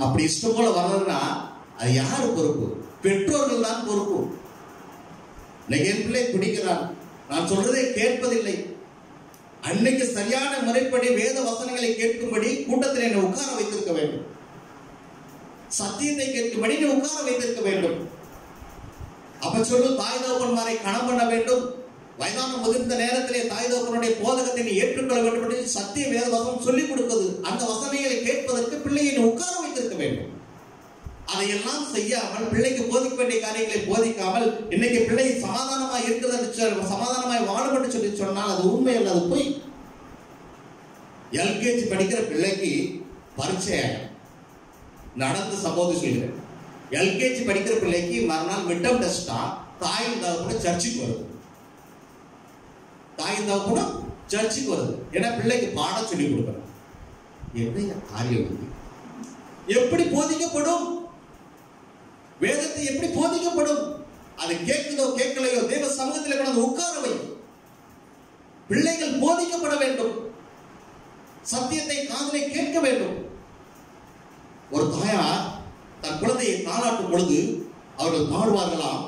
அப்படி இஷ்டம் போல வளருன்னா அது யாரு பொறுப்பு? பெற்றோர்கள் தான் பொறுப்பு. இன்னைக்கு என் பிள்ளை பிடிக்கிறான், நான் சொல்றதை கேட்பதில்லை. அன்னைக்கு சரியான முறைப்படி வேத வசனங்களை கேட்கும்படி கூட்டத்தில் என்னை உட்கார வைத்திருக்க வேண்டும். சத்தியத்தை கேட்கும்படி என்னை உட்கார வைத்திருக்க வேண்டும். அப்ப சொல்லும் தாய் தகப்பன்மாரை கணம் பண்ண வேண்டும். வயதான முதிர்ந்த நேரத்திலே தாய் தகப்பனுடைய போதகத்தை நீ ஏற்றுக்கொள்ள வேண்டும் என்று சத்திய வேத வசனம் சொல்லிக் கொடுப்பது. அந்த வசனங்களை கேட்பதற்கு பிள்ளையை உட்கார வைத்திருக்க வேண்டும். அதையெல்லாம் செய்யாமல் பிள்ளைக்கு போதிக்க வேண்டிய காரியங்களை போதிக்காமல் இன்னைக்கு பிள்ளை சமாதானமாய் இருக்கிறது, சமாதானமாய் வாழும் என்று சொல்லி சொன்னால் அது உண்மை அல்ல, அது பொய். எல்கேஜி படிக்கிற பிள்ளைக்கு பரீட்சை நடந்து சம்போதி சொல்கிறேன். எல்கேஜி படிக்கிற பிள்ளைக்கு மறுநாள் மிட்டம் டெஸ்டா தாய் கூட சர்ச்சுக்கு வருது. தாய் கூட சர்ச்சுக்கு வருது. ஏன்னா பிள்ளைக்கு பாடம் சொல்லி கொடுக்கணும். என்ன காரியம்? எப்படி போதிக்கப்படும்? வேதத்தை எப்படி போதிக்கப்படும்? அது கேட்குதோ கேட்கலையோ தேவ சமூகத்தில் கொண்டு உட்கார வை. பிள்ளைகள் போதிக்கப்பட வேண்டும். சத்தியத்தை காதலை கேட்க வேண்டும். ஒரு தாயார் தன் குழந்தையை தாளாட்டும் பொழுது அவர்கள் பாடுவார்களாம்.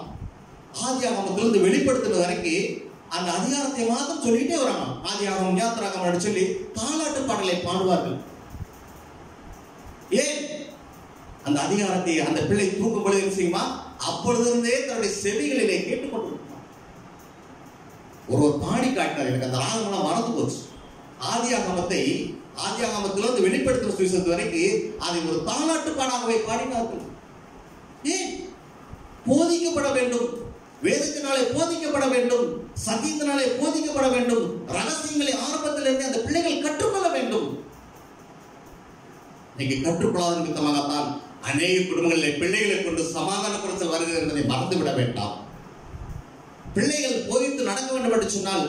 ஆதியாகமத்திலிருந்து வெளிப்படுத்துற வரைக்கும் அந்த அதிகாரத்தை மாத்திரம் சொல்லிட்டே வராங்க. ஆதியாகமம் யாத்திராகமம் சொல்லி தாளாட்டு பாடலை பாடுவார்கள். ஏன்? அந்த அதிகாரத்தை அந்த பிள்ளை தூக்கும் பொழுது செய்யுமா? அப்பொழுது இருந்தே தன்னுடைய செவிகளிலே கேட்டுக்கொண்டிருப்பான். ஒருவர் பாடி காட்டினார். எனக்கு அந்த ராகமெல்லாம் மறந்து போச்சு. ஆதியாகமத்திலிருந்து வெளிப்படுத்தும் சுவிசேஷத்து வரைக்கும் அதை ஒரு தாலாட்டு பாடாகவே பாடினார்கள். ஏன்? போதிக்கப்பட வேண்டும், வேதத்தினாலே போதிக்கப்பட வேண்டும், சத்தியத்தினாலே போதிக்கப்பட வேண்டும், ரகசியங்களை ஆரம்பத்திலிருந்து அந்த பிள்ளைகள் கற்றுக்கொள்ள வேண்டும். இன்னைக்கு கற்றுக்கொள்ளாத நிமித்தமாகத்தான் அநேக குடும்பங்களில் பிள்ளைகளை கொண்டு சமாதான குறைச்சல் வருகிறது என்பதை மறந்துவிட வேண்டாம். பிள்ளைகள் போதித்து நடக்க வேண்டும் என்று சொன்னால்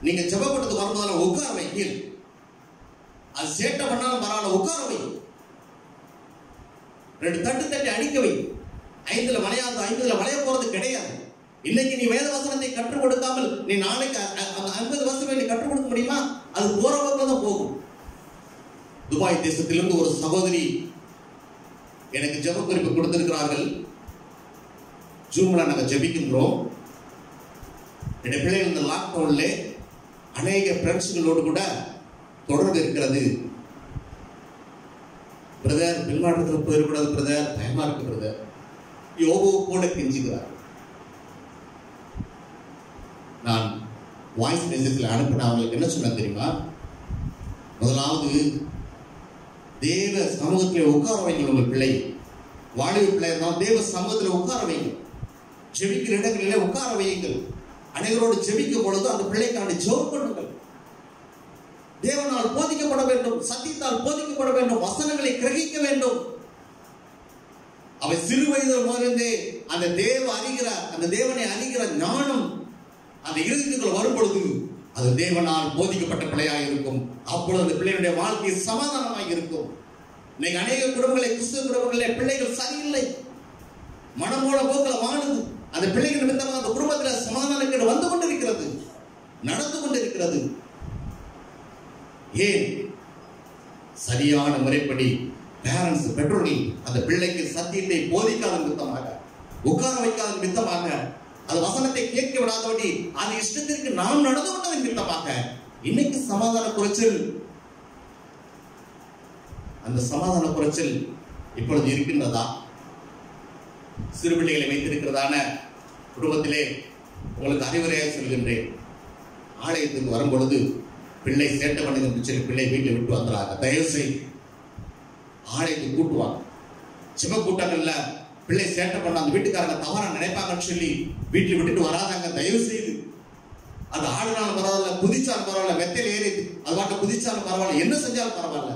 நீங்க ஜெபப்படுத்து வரும்போது உட்கார வைக்க, அது சேட்டை பண்ணாலும் பரவாயில்ல, உட்கார வை, 2 தட்டு அடிக்க வை. 5ல வளையாது, 5ல வளைய போறது கிடையாது. இன்னைக்கு நீ வேத வசனத்தை கற்றுக் கொடுக்காமல் நீ நாளைக்கு 50 வருஷம் நீ கற்றுக் கொடுக்க முடியுமா? அது போற போக்குல தான் போகும். துபாய் தேசத்திலிருந்து ஒரு சகோதரி எனக்கு ஜெப குறிப்பு கொடுத்திருக்கிறார்கள். ஜூம்ல நாங்கள் ஜெபிக்கின்றோம். என்னுடைய பிள்ளைகள் இந்த லாக்டவுன்ல அநேக ஃப்ரெண்ட்ஸ்களோடு கூட தொடர்பு இருக்கிறது. பிரதர், பின்மாற்றத்தில் போயிடக்கூடாது பிரதர், பயமா இருக்கு பிரதர். யோபு கூட கெஞ்சுகிறார். நான் வாய்ஸ் மெசேஜில் அனுப்பின அவங்களுக்கு என்ன சொன்ன தெரியுமா? முதலாவது தேவ சமூகத்தில் உட்கார வைங்க. உங்கள் பிள்ளை வாலிப பிள்ளை இருந்தால் தேவ சமூகத்தில் உட்கார வைங்க. ஜெபிக்கிற இடங்களிலே உட்கார வையுங்கள். அனைவரோடு ஜெபிக்கும் பொழுது அந்த பிள்ளைக்காண்டி ஜெபம் பண்ணுங்கள். தேவனால் போதிக்கப்பட வேண்டும், சத்தியத்தால் போதிக்கப்பட வேண்டும், வசனங்களை கிரகிக்க வேண்டும். அவை சிறு வயது முதலிருந்தே அந்த தேவனை அறிகிற ஞானம் அந்த இருதயத்துக்குள் வரும் பொழுது அது தேவனால் போதிக்கப்பட்ட பிள்ளையாக இருக்கும். அப்பொழுது அந்த பிள்ளைகளுடைய வாழ்க்கை சமாதானமாக இருக்கும். இன்னைக்கு அநேக குடும்பங்களை, கிறிஸ்துவ குடும்பங்களிலே பிள்ளைகள் சரியில்லை, மனமோட போக்கில் வாழுது. அந்த பிள்ளைகள் நிமித்தமாக அந்த குடும்பத்தில் சமாதானங்கள் வந்து கொண்டிருக்கிறது, நடந்து கொண்டிருக்கிறது. ஏன்? சரியான முறைப்படி பேரண்ட்ஸ், பெற்றோர்கள் அந்த பிள்ளைக்கு சத்தியத்தை போதிக்காத நிமித்தமாக, உட்கார வைக்காத நிமித்தமாக, அது வசனத்தை கேட்க விடாதபடி அது இஷ்டத்திற்கு நாம் நடந்து கொண்டதன் நிமித்தமாக இன்னைக்கு சமாதான குறைச்சல், அந்த சமாதான குறைச்சல் இப்பொழுது இருக்கின்றதா? சிறு பிள்ளைகளை வைத்திருக்கிறதான குடும்பத்திலே உங்களுக்கு அறிவுரையாக சொல்கின்றேன். ஆலயத்துக்கு வரும் பொழுது பிள்ளை சேட்டை பண்ணுங்க, பிள்ளை வீட்டில் விட்டு வந்துடுறாங்க. தயவு செய்து ஆலயத்துக்கு கூட்டுவாங்க. சிவ கூட்டங்கள்ல பிள்ளை சேட்டை பண்ண அந்த வீட்டுக்காரங்க தவறா நினைப்பாங்கன்னு சொல்லி வீட்டில் விட்டுட்டு வராதாங்க. தயவு செய்து அது ஆடுனாலும் பரவாயில்ல, குதிச்சாலும் பரவாயில்ல, வெத்தையில் ஏறி அது வாட்ட குதிச்சாலும் பரவாயில்ல, என்ன செஞ்சாலும் பரவாயில்ல,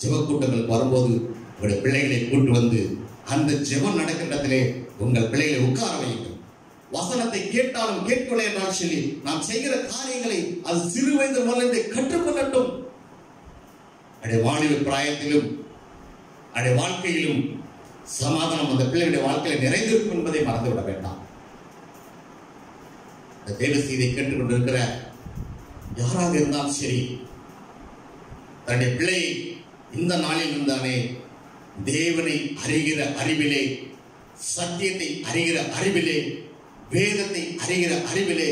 சிவ கூட்டங்களுக்கு வரும்போது உங்களுடைய பிள்ளைகளை கூட்டு வந்து அந்த ஜெபம் நடக்கிற இடத்திலே உங்கள் பிள்ளைகளை உட்கார வையுங்கள். வசனத்தை கேட்டாலும் கேட்கவில்லை என்றால் சொல்லி நாம் செய்கிற காரியங்களை அது சிறு வயது முதலிருந்து கற்றுக்கொள்ளட்டும். அடைய வாலிப பிராயத்திலும் அடைய வாழ்க்கையிலும் சமாதானம் அந்த பிள்ளைகளுடைய வாழ்க்கையில் நிறைந்திருக்கும் என்பதை மறந்துவிட வேண்டாம். இந்த தேவ செய்தியை கேட்டுக்கொண்டிருக்கிற யாராக இருந்தாலும் சரி, தன்னுடைய பிள்ளை இந்த நாளில் இருந்தானே தேவனை அறிகிற அறிவிலே, சத்தியத்தை அறிகிற அறிவிலே, வேதத்தை அறிகிற அறிவிலே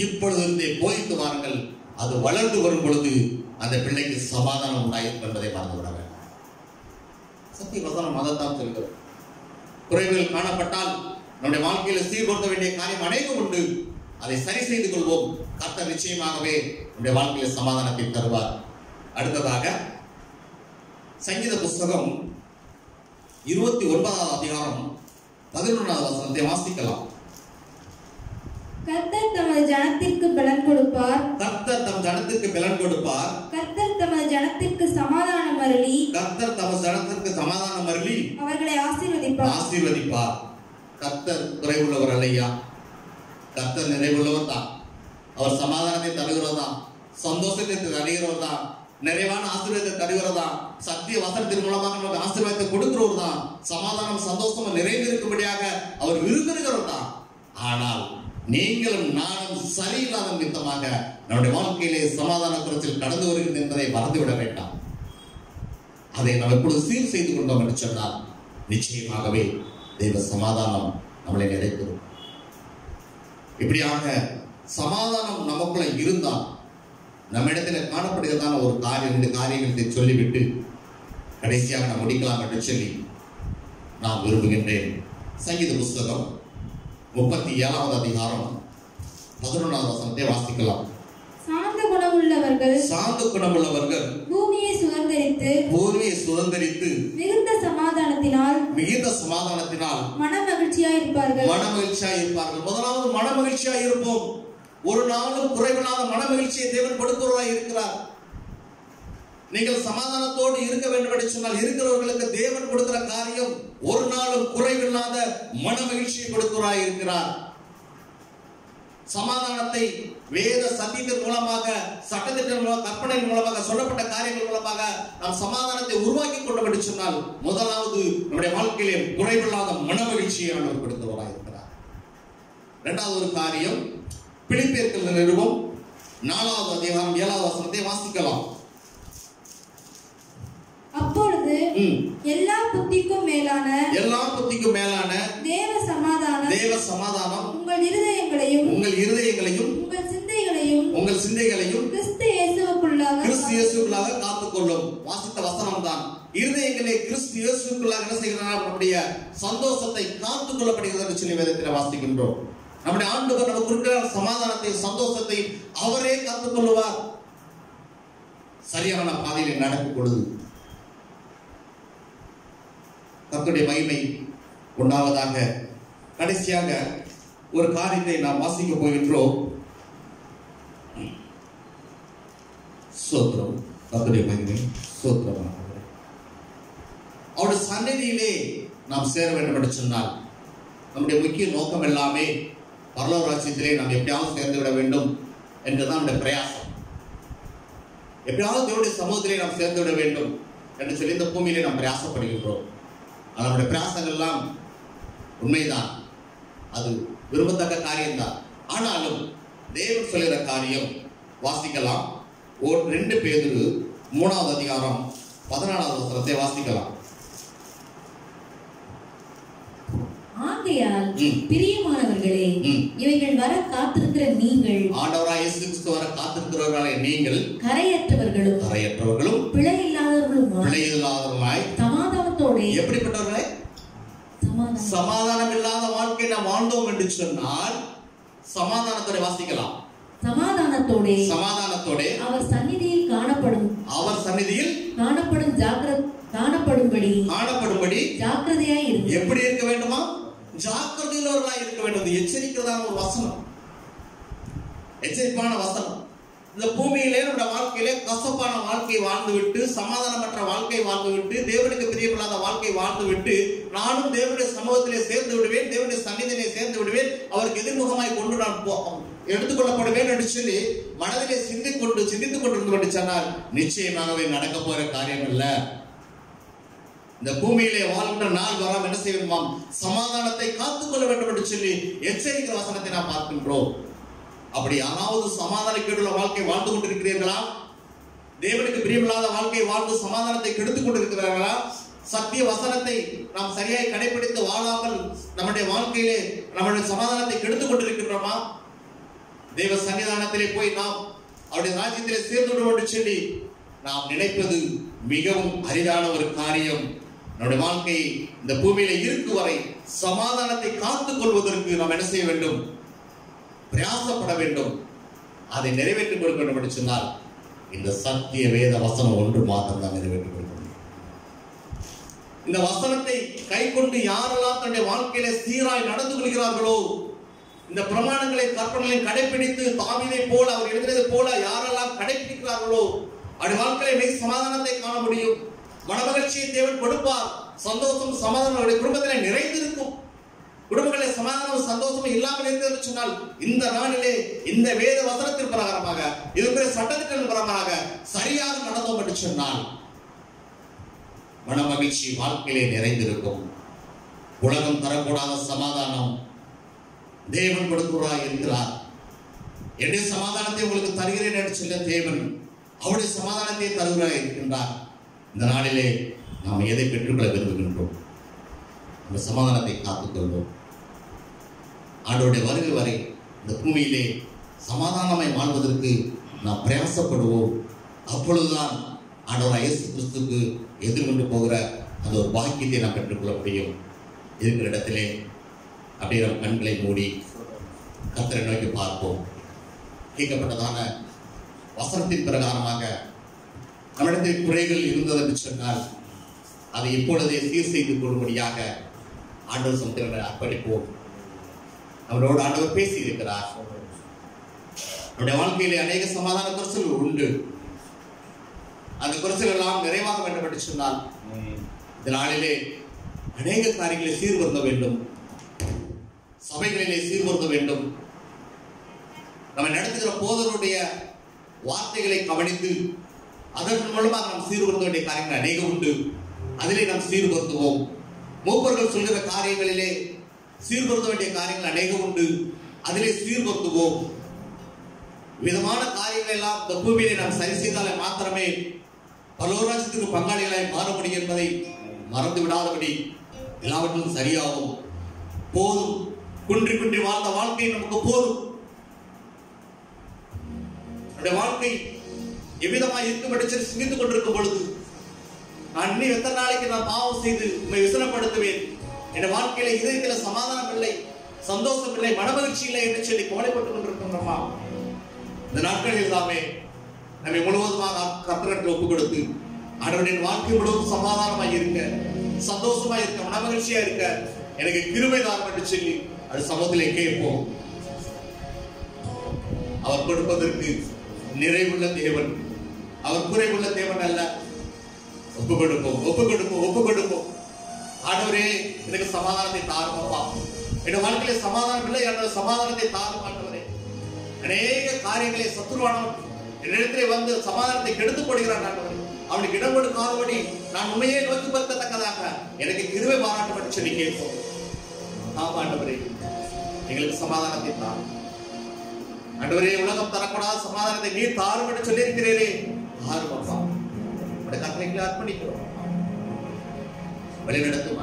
இப்பொழுது போதித்து வாருங்கள். அது வளர்ந்து வரும் பொழுது அந்த பிள்ளைக்கு சமாதானம் உண்டாயிருக்கும் என்பதை மறந்துவிட வேண்டும். சத்திய வசனம் அதைத்தான் சொல்கிறது. குறைவுகள் காணப்பட்டால் நம்முடைய வாழ்க்கையில் சீர்படுத்த வேண்டிய காரியம் அநேகம் உண்டு. அதை சரி செய்து கொள்வோம். கர்த்தர் நிச்சயமாகவே நம்முடைய வாழ்க்கையில் சமாதானத்தை தருவார். அடுத்ததாக சங்கீத புஸ்தகம் 29வது அதிகாரம் 11வது வசனத்தை வாசிக்கலாம். கர்த்தர் தமது ஜனத்திற்கு பலன் கொடுப்பார். கர்த்தர் தம் ஜனத்திற்கு பலன் கொடுப்பார். கர்த்தர் தமது ஜனத்திற்கு சமாதானம் அருளி. கர்த்தர் தமது ஜனத்திற்கு சமாதானம் அருளி அவர்களை ஆசீர்வதிப்பார். கர்த்தர் குறைவுள்ளவர் அல்லையா, கர்த்தர் நிறைவுள்ளவர் தான். அவர் சமாதானத்தை தருகிறவர் தான், சந்தோஷத்தை தருகிறவர் தான், நிறைவான ஆசீர்வாதத்தை தருகிறவர் தான், சத்திய வசனத்தின் மூலமாக நமக்கு ஆசீர்வாதத்தை கொடுக்கிறவர் தான், சமாதானம் சந்தோஷம் நிறைந்திருக்கும்படியாக அவர் விரும்புகிறவர் தான். ஆனால் நீங்களும் நானும் சரியில்லாத நிமித்தமாக நம்முடைய வாழ்க்கையிலே சமாதான குறைச்சல் கடந்து வருகிறது என்பதை மறந்துவிட வேண்டாம். அதை நாம் எப்பொழுது சீர் செய்து கொண்டோம் என்று சொன்னால் நிச்சயமாகவே தெய்வ சமாதானம் நம்மளை நிறைக்கும். இப்படியாக சமாதானம் நமக்குள்ள இருந்தால் நம்ம இடத்துல காணப்படுகிறதான ஒரு காரியம், 2 காரியங்களை சொல்லிவிட்டு கடைசியாக நாம் முடிக்கலாம் என்று சொல்லி நான் விரும்புகின்றேன். சங்கீத புஸ்தகம் 37வது அதிகாரம் 11வது வசனத்தை வாசிக்கலாம். சாந்த குணமுள்ளவர்கள் சாந்த குணமுள்ளவர்கள் பூமியை சுதந்தரித்து மிகுந்த சமாதானத்தினால் மனமகிழ்ச்சியாய் இருப்பார்கள். முதலாவது மனமகிழ்ச்சியாய் இருப்போம். ஒரு நாளும் குறைவில்லாத மனமகிழ்ச்சியை தேவன் கொடுக்கிறவராய் இருக்கிறார். நீங்கள் சமாதானத்தோடு இருக்க வேண்டும் என்று சொன்னால் இருக்கிறவர்களுக்கு தேவன் கொடுக்கிற காரியம் ஒரு நாளும் குறைவில்லாத மனமகிழ்ச்சியை கொடுக்கிறவராய் இருக்கிறார். சமாதானத்தை வேத சத்தியத்தின் மூலமாக, சட்டத்தின் மூலமாக, கற்பனை மூலமாக, சொல்லப்பட்ட காரியங்கள் மூலமாக நாம் சமாதானத்தை உருவாக்கி கொண்டு என்று சொன்னால் முதலாவது நம்முடைய வாழ்க்கையிலே குறைவில்லாத மனமகிழ்ச்சியை அவர் கொடுக்கிறவராய் இருக்கிறார். இரண்டாவது ஒரு காரியம், பிலிப்பியர்கள் நிருபம் 4வது அதிகாரம் 7வது வசனத்தை வாசிக்கலாம். அப்பொழுது எல்லா புத்திக்கும் மேலான தேவ சமாதானம் உங்கள் இருதயங்களையும் உங்கள் சிந்தைகளையும் கிறிஸ்து இயேசுவுக்குள்ளாக காத்துக்கொள்ளும். வாசித்த வசனம் தான். இருதயங்களே கிறிஸ்து இயேசுவுக்குள்ளாக என்ன செய்கிறார்? நம்முடைய சந்தோஷத்தை காத்துக் கொள்ளப்படுகிறது என்று சொல்லி வேதத்தில் வாசிக்கின்றோம். நம்முடைய ஆண்டவர் நமக்கு இருக்கிற சமாதானத்தை, சந்தோஷத்தை அவரே காத்துக்கொள்ளுவார். சரியான பாதையில் நடக்கும் பொழுது கர்த்தருடைய மகிமை உண்டாவதாக. கடைசியாக ஒரு காரியத்தை நாம் வாசிக்க போகின்றோம். ஸ்தோத்திரம். கர்த்தருடைய மகிமை ஸ்தோத்திரம். அவருடைய சந்நிதியிலே நாம் சேர வேண்டும் என்று சொன்னால் நம்முடைய முக்கிய நோக்கம் எல்லாமே பரலோக ராஜ்யத்திலே நாம் எப்படியாவது சேர்ந்து விட வேண்டும் என்றுதான் நம்முடைய பிரயாசம். எப்படியாவது தேவனுடைய சமூகத்திலே நாம் சேர்ந்து விட வேண்டும் என்று சொல்லி இந்த பூமியிலே நாம் பிரயாசப்படுகின்றோம். நம்முடைய பிரயாசங்கள் எல்லாம் உண்மைதான், அது விரும்பத்தக்க காரியம்தான். ஆனாலும் தேவன் சொல்லுகிற காரியம் வாசிக்கலாம். 2 பேதுரு 3வது அதிகாரம் 14வது வசனத்தை வாசிக்கலாம். ஆகையால் பிரியமானவர்களே, இவைகள் வர காத்திருக்கிற நீங்கள், ஆண்டவராகிய இயேசு கிறிஸ்து வர காத்திருக்கிறவர்களாகிய நீங்கள் கரையற்றவர்களும் பிழையில்லாதவர்களுமாய் சமாதானத்தோடு, எப்படிப்பட்டவர்களாய்? சமாதானம் இல்லாத வாழ்க்கை நாம் வாழ்ந்தோம் என்று சொன்னால் சமாதானத்தோட வாசிக்கலாம். சமாதானத்தோட அவர் சந்நிதியில் காணப்படும்படி ஜாக்கிரதையாய் இருங்கள். எப்படி இருக்க வேண்டுமா? ஜாக்கிரதையுள்ளவர்களாய் இருக்க வேண்டும். எச்சரிக்கிறதான ஒரு வசனம், எச்சரிப்பான வசனம். இந்த பூமியிலே நம்முடைய வாழ்க்கையிலே கசப்பான வாழ்க்கை வாழ்ந்துவிட்டு, சமாதானமற்ற வாழ்க்கை வாழ்ந்துவிட்டு, தேவனுக்கு பிரியமில்லாத வாழ்க்கை வாழ்ந்துவிட்டு, நானும் தேவனுடைய சமூகத்திலே சேர்ந்து விடுவேன், தேவனுடைய சந்நிதியிலே சேர்ந்து விடுவேன், அவருக்கு எதிர்முகமாய் கொண்டு நான் எடுத்துக்கொள்ளப்படுவேன் என்று சொல்லி மனதிலே சிந்தித்துக் கொண்டிருந்து சொன்னால் நிச்சயமாகவே நடக்க போற காரியம் அல்ல. இந்த பூமியிலே வாழ்கின்ற நாள் வராமல் என்ன செய்ய வேண்டுமாம்? சமாதானத்தை காத்துக்கொள்ள வேண்டும் என்று சொல்லி எச்சரிக்கிற வசனத்தை நாம் பார்க்கின்றோம். அப்படி யாராவது சமாதானக்கேடுள்ள வாழ்க்கை வாழ்ந்து கொண்டிருக்கிறீர்களா? தேவனுக்கு பிரியமில்லாத வாழ்க்கை வாழ்ந்து சமாதானத்தை கெடுத்துக் கொண்டிருக்கிறார்களா? சத்திய வசனத்தை நாம் சரியாய் கடைபிடித்து வாழாமல் நம்முடைய வாழ்க்கையிலே நம்முடைய சமாதானத்தை கெடுத்துக் கொண்டிருக்கிறோமா? தேவ சன்னிதானத்திலே போய் நாம் அவருடைய ராஜ்யத்திலே சேர்ந்து விடுவோம் என்று சொல்லி நாம் நினைப்பது மிகவும் அரிதான ஒரு காரியம். நம்முடைய வாழ்க்கை இந்த பூமியில இருக்கும் வரை சமாதானத்தை காத்துக் கொள்வதற்கு நாம் என்ன செய்ய வேண்டும்? பிரயாசப்பட வேண்டும். அதை நிறைவேற்றிக் கொடுக்க வேண்டும் என்று சொன்னால் இந்த சத்திய வேத வசனம் ஒன்று மாத்திரம் தான் நிறைவேற்றிக் கொடுக்க முடியும். இந்த வசனத்தை கை கொண்டு யாரெல்லாம் தன்னுடைய வாழ்க்கையில சீராய் நடந்து கொள்கிறார்களோ, இந்த பிரமாணங்களை கற்பனைகளை கடைபிடித்து தாவீதை போல அவர் எழுதினது போல யாரெல்லாம் கடைபிடிக்கிறார்களோ அவருடைய வாழ்க்கையில மிக சமாதானத்தை காண முடியும். மனமகிழ்ச்சியை தேவன் கொடுப்பார். சந்தோஷம் சமாதானம் அவருடைய குடும்பத்திலே நிறைந்திருக்கும். குடும்பங்களில் சமாதானம் சந்தோஷமும் இல்லாமல் இருந்தது சொன்னால் இந்த நாளிலே இந்த வேத வசனத்தின் பிரகாரமாக, இருக்கிற சட்டத்தின் பிரகாரமாக சரியாக நடந்தோம் என்று சொன்னால் மனமகிழ்ச்சி வாழ்க்கையிலே நிறைந்திருக்கும். உலகம் தரக்கூடாத சமாதானம் தேவன் கொடுக்கிறார் இருக்கிறார். என்னுடைய சமாதானத்தை உங்களுக்கு தருகிறேன் என்று சொல்ல தேவன் அவருடைய சமாதானத்தை தருகிறார் இருக்கின்றார். இந்த நாளிலே நாம் எதை பெற்றுக்கொள்ள விரும்புகின்றோம்? அந்த சமாதானத்தை காத்துக்கொள்வோம். ஆண்டவருடைய வருகை வரை இந்த பூமியிலே சமாதானமாய் வாழ்வதற்கு நாம் பிரயாசப்படுவோம். அப்பொழுதுதான் ஆண்டவர் இயேசு கிறிஸ்துக்கு எதிர்கொண்டு போகிற அந்த ஒரு பாக்கியத்தை நாம் பெற்றுக்கொள்ள முடியும். இருக்கிற இடத்திலே அப்படியே நம் கண்களை மூடி கர்த்தரை நோக்கி பார்ப்போம். கேட்கப்பட்டதான வசனத்தின் பிரகாரமாக நம்மிடத்தில் குறைகள் இருந்தது என்று சொன்னால் அதை இப்பொழுதே சீர் செய்து கொள்ளும்படியாக ஆண்டவர் சமூகத்தில் அர்ப்பணிப்போம். அவரோடு ஆண்டவர் பேசி இருக்கிறார். நம்முடைய வாழ்க்கையிலே அநேக சமாதான குறைச்சல்கள் உண்டு. அந்த குறைச்சல்கள் எல்லாம் நிறைவாக வேண்டும் என்று சொன்னால் இந்த நாளிலே அநேக காரியங்களை சீர்படுத்த வேண்டும். சபைகளிலே சீர்படுத்த வேண்டும். நம்ம நடத்துகிற போதருடைய வார்த்தைகளை கவனித்து அதன் மூலமாக நாம் சீர்படுத்த வேண்டிய காரியங்கள் அநேகம் உண்டு. அதிலே நாம் சீர்படுத்துவோம். மூப்பர்கள் சொல்கிற காரியங்களிலே சீர்படுத்த வேண்டிய காரியங்கள் அநேகம் உண்டு. அதிலே சீர்படுத்துவோம். விதமான காரியங்கள் எல்லாம் இந்த பூமியிலே நாம் சரி செய்தாலே மாத்திரமே பரலோகத்துக்கு பங்காளிகளாய் மாற முடியும் என்பதை மறந்து விடாதபடி எல்லாவற்றும் சரியாகும். போதும், குன்றி குன்றி வாழ்ந்த வாழ்க்கை நமக்கு போதும். நம்முடைய வாழ்க்கை எவ்விதமாய் இருக்கும்படி சிந்தித்துக் கொண்டிருக்கும் பொழுது நான் இன்னும் எத்தனை நாளைக்கு நான் பாவம் செய்து உண்மை விசனப்படுத்துவேன், என் வாழ்க்கையில இதயத்தில சமாதானம் இல்லை, சந்தோஷம் இல்லை, மனமகிழ்ச்சி இல்லை என்று சொல்லி கவலைப்பட்டுக் கொண்டிருக்கின்றோமா? இந்த நாட்களில் எல்லாமே நம்மை முழுவதுமாக கர்த்தருக்கு ஒப்புக் கொடுத்து ஆண்டவருடைய வாழ்க்கை முழுவதும் சமாதானமாய் இருக்க, சந்தோஷமாய் இருக்க, மனமகிழ்ச்சியா இருக்க எனக்கு கிருபை தாரும் என்று சொல்லி அது சமூகத்திலே கேட்போம். அவர் கொடுப்பதற்கு நிறைவுள்ள தேவன், அவர் குறைவுள்ள தேவன் அல்ல. ஒப்பு கொடுப்போம், ஒப்பு கொடுப்போம், ஒப்பு கொடுப்போம். ஆண்டவரே எனக்கு சமாதானத்தை தாருமப்பா, என் வாழ்க்கையில சமாதானம் இல்லை, என்னோட சமாதானத்தை தாரும் ஆண்டவரே. அநேக காரியங்களை சத்துருவானவன் என்னிடத்திலே வந்து சமாதானத்தை கெடுத்து போடுகிறான் ஆண்டவரே. அவனுக்கு இடம் கொடுக்காதபடி நான் உண்மையே நோக்கி பார்க்கத்தக்கதாக எனக்கு கிருபை பாராட்டும் என்று சொல்லி கேட்போம். ஆமா ஆண்டவரே, எங்களுக்கு சமாதானத்தை தாரும் ஆண்டவரே. உலகம் தரக்கூடாத சமாதானத்தை நீர் தாரும் என்று சொல்லி இருக்கிறீரே, தாரும் அப்பா. கட்டளைகளை அர்ப்பணிக்கிறோம். வழிநடத்தும்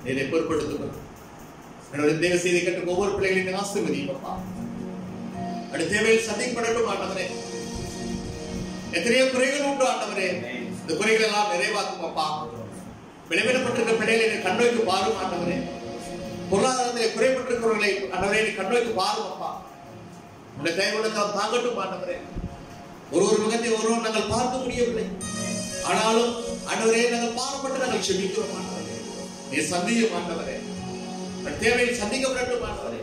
நீரை பொறுப்படுத்தும். தேவ செய்தி கட்டும் ஒவ்வொரு பிள்ளைகளையும் ஆசீர்வதியும் அப்பா. அடுத்த தேவையில் சந்திக்கப்படட்டும் ஆண்டவரே. எத்தனையோ குறைகள் உண்டு ஆண்டவரே, இந்த குறைகள் எல்லாம் நிறைவாக்கும் அப்பா. விளைவிடப்பட்டிருக்கிற பிள்ளைகளை கண்ணோக்கி பாரும் ஆண்டவரே. பொருளாதாரத்திலே குறைபட்டிருக்கிறவர்களை ஆண்டவரே கண்ணோக்கி பாரும் அப்பா. உடைய கைவிடத்தால் தாங்கட்டும் ஆண்டவரே. ஒரு முகத்தை ஒருவர் நாங்கள் பார்க்க முடியவில்லை, ஆனாலும் ஆண்டவரே நாங்கள் பாவப்பட்டு நாங்கள் செபிக்கிறோம் ஆண்டவரே. நீ சந்தியும் ஆண்டவரே, தேவையை சந்திக்கப்படட்டும் ஆண்டவரே.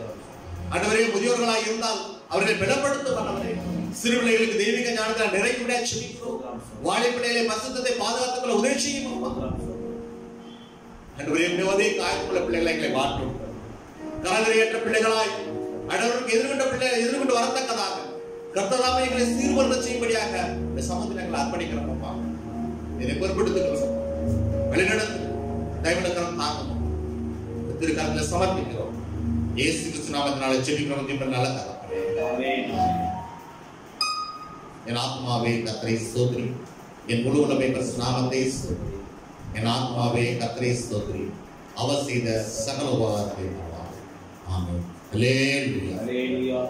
ஆண்டவரே முதியோர்களாக இருந்தால் அவர்களை பலப்படுத்தும் ஆண்டவரே. சிறு பிள்ளைகளுக்கு தெய்வீக ஞானத்தை நிறைய செபிக்கிறோம். வாழை பிள்ளைகளை பரிசுத்தத்தை பாதுகாத்துக் கொள்ள உதவி செய்யும் ஆண்டவரே. மிகவதே காயத்துள்ள பிள்ளைகளை எங்களை மாற்றும். கரகரையற்ற பிள்ளைகளாய் ஆண்டவருக்கு எதிர்கொண்டு வரத்தக்கதாக கர்த்தராமே எங்களை சீர்படுத்த செய்யும்படியாக இந்த சமூகத்தில் எங்களை அர்ப்பணிக்கிறோம் அப்பா. இதை பொறுப்படுத்துகிறோம், வழிநடத்து, கைவிடக்கிறோம், தாங்கணும். திருக்கரத்தில் சமர்ப்பிக்கிறோம். இயேசு கிறிஸ்து நாமத்தினால ஜெபிக்கிறோம். நல்ல தகப்பனே, என் ஆத்மாவே கர்த்தரை ஸ்தோத்திரி, என் முழு உலகை பரிசுத்த நாமத்தை ஸ்தோத்திரி. என் ஆத்மாவே கர்த்தரை ஸ்தோத்திரி, அவர் செய்த சகல உபகாரத்தை. ஆமென். அல்லேலூயா.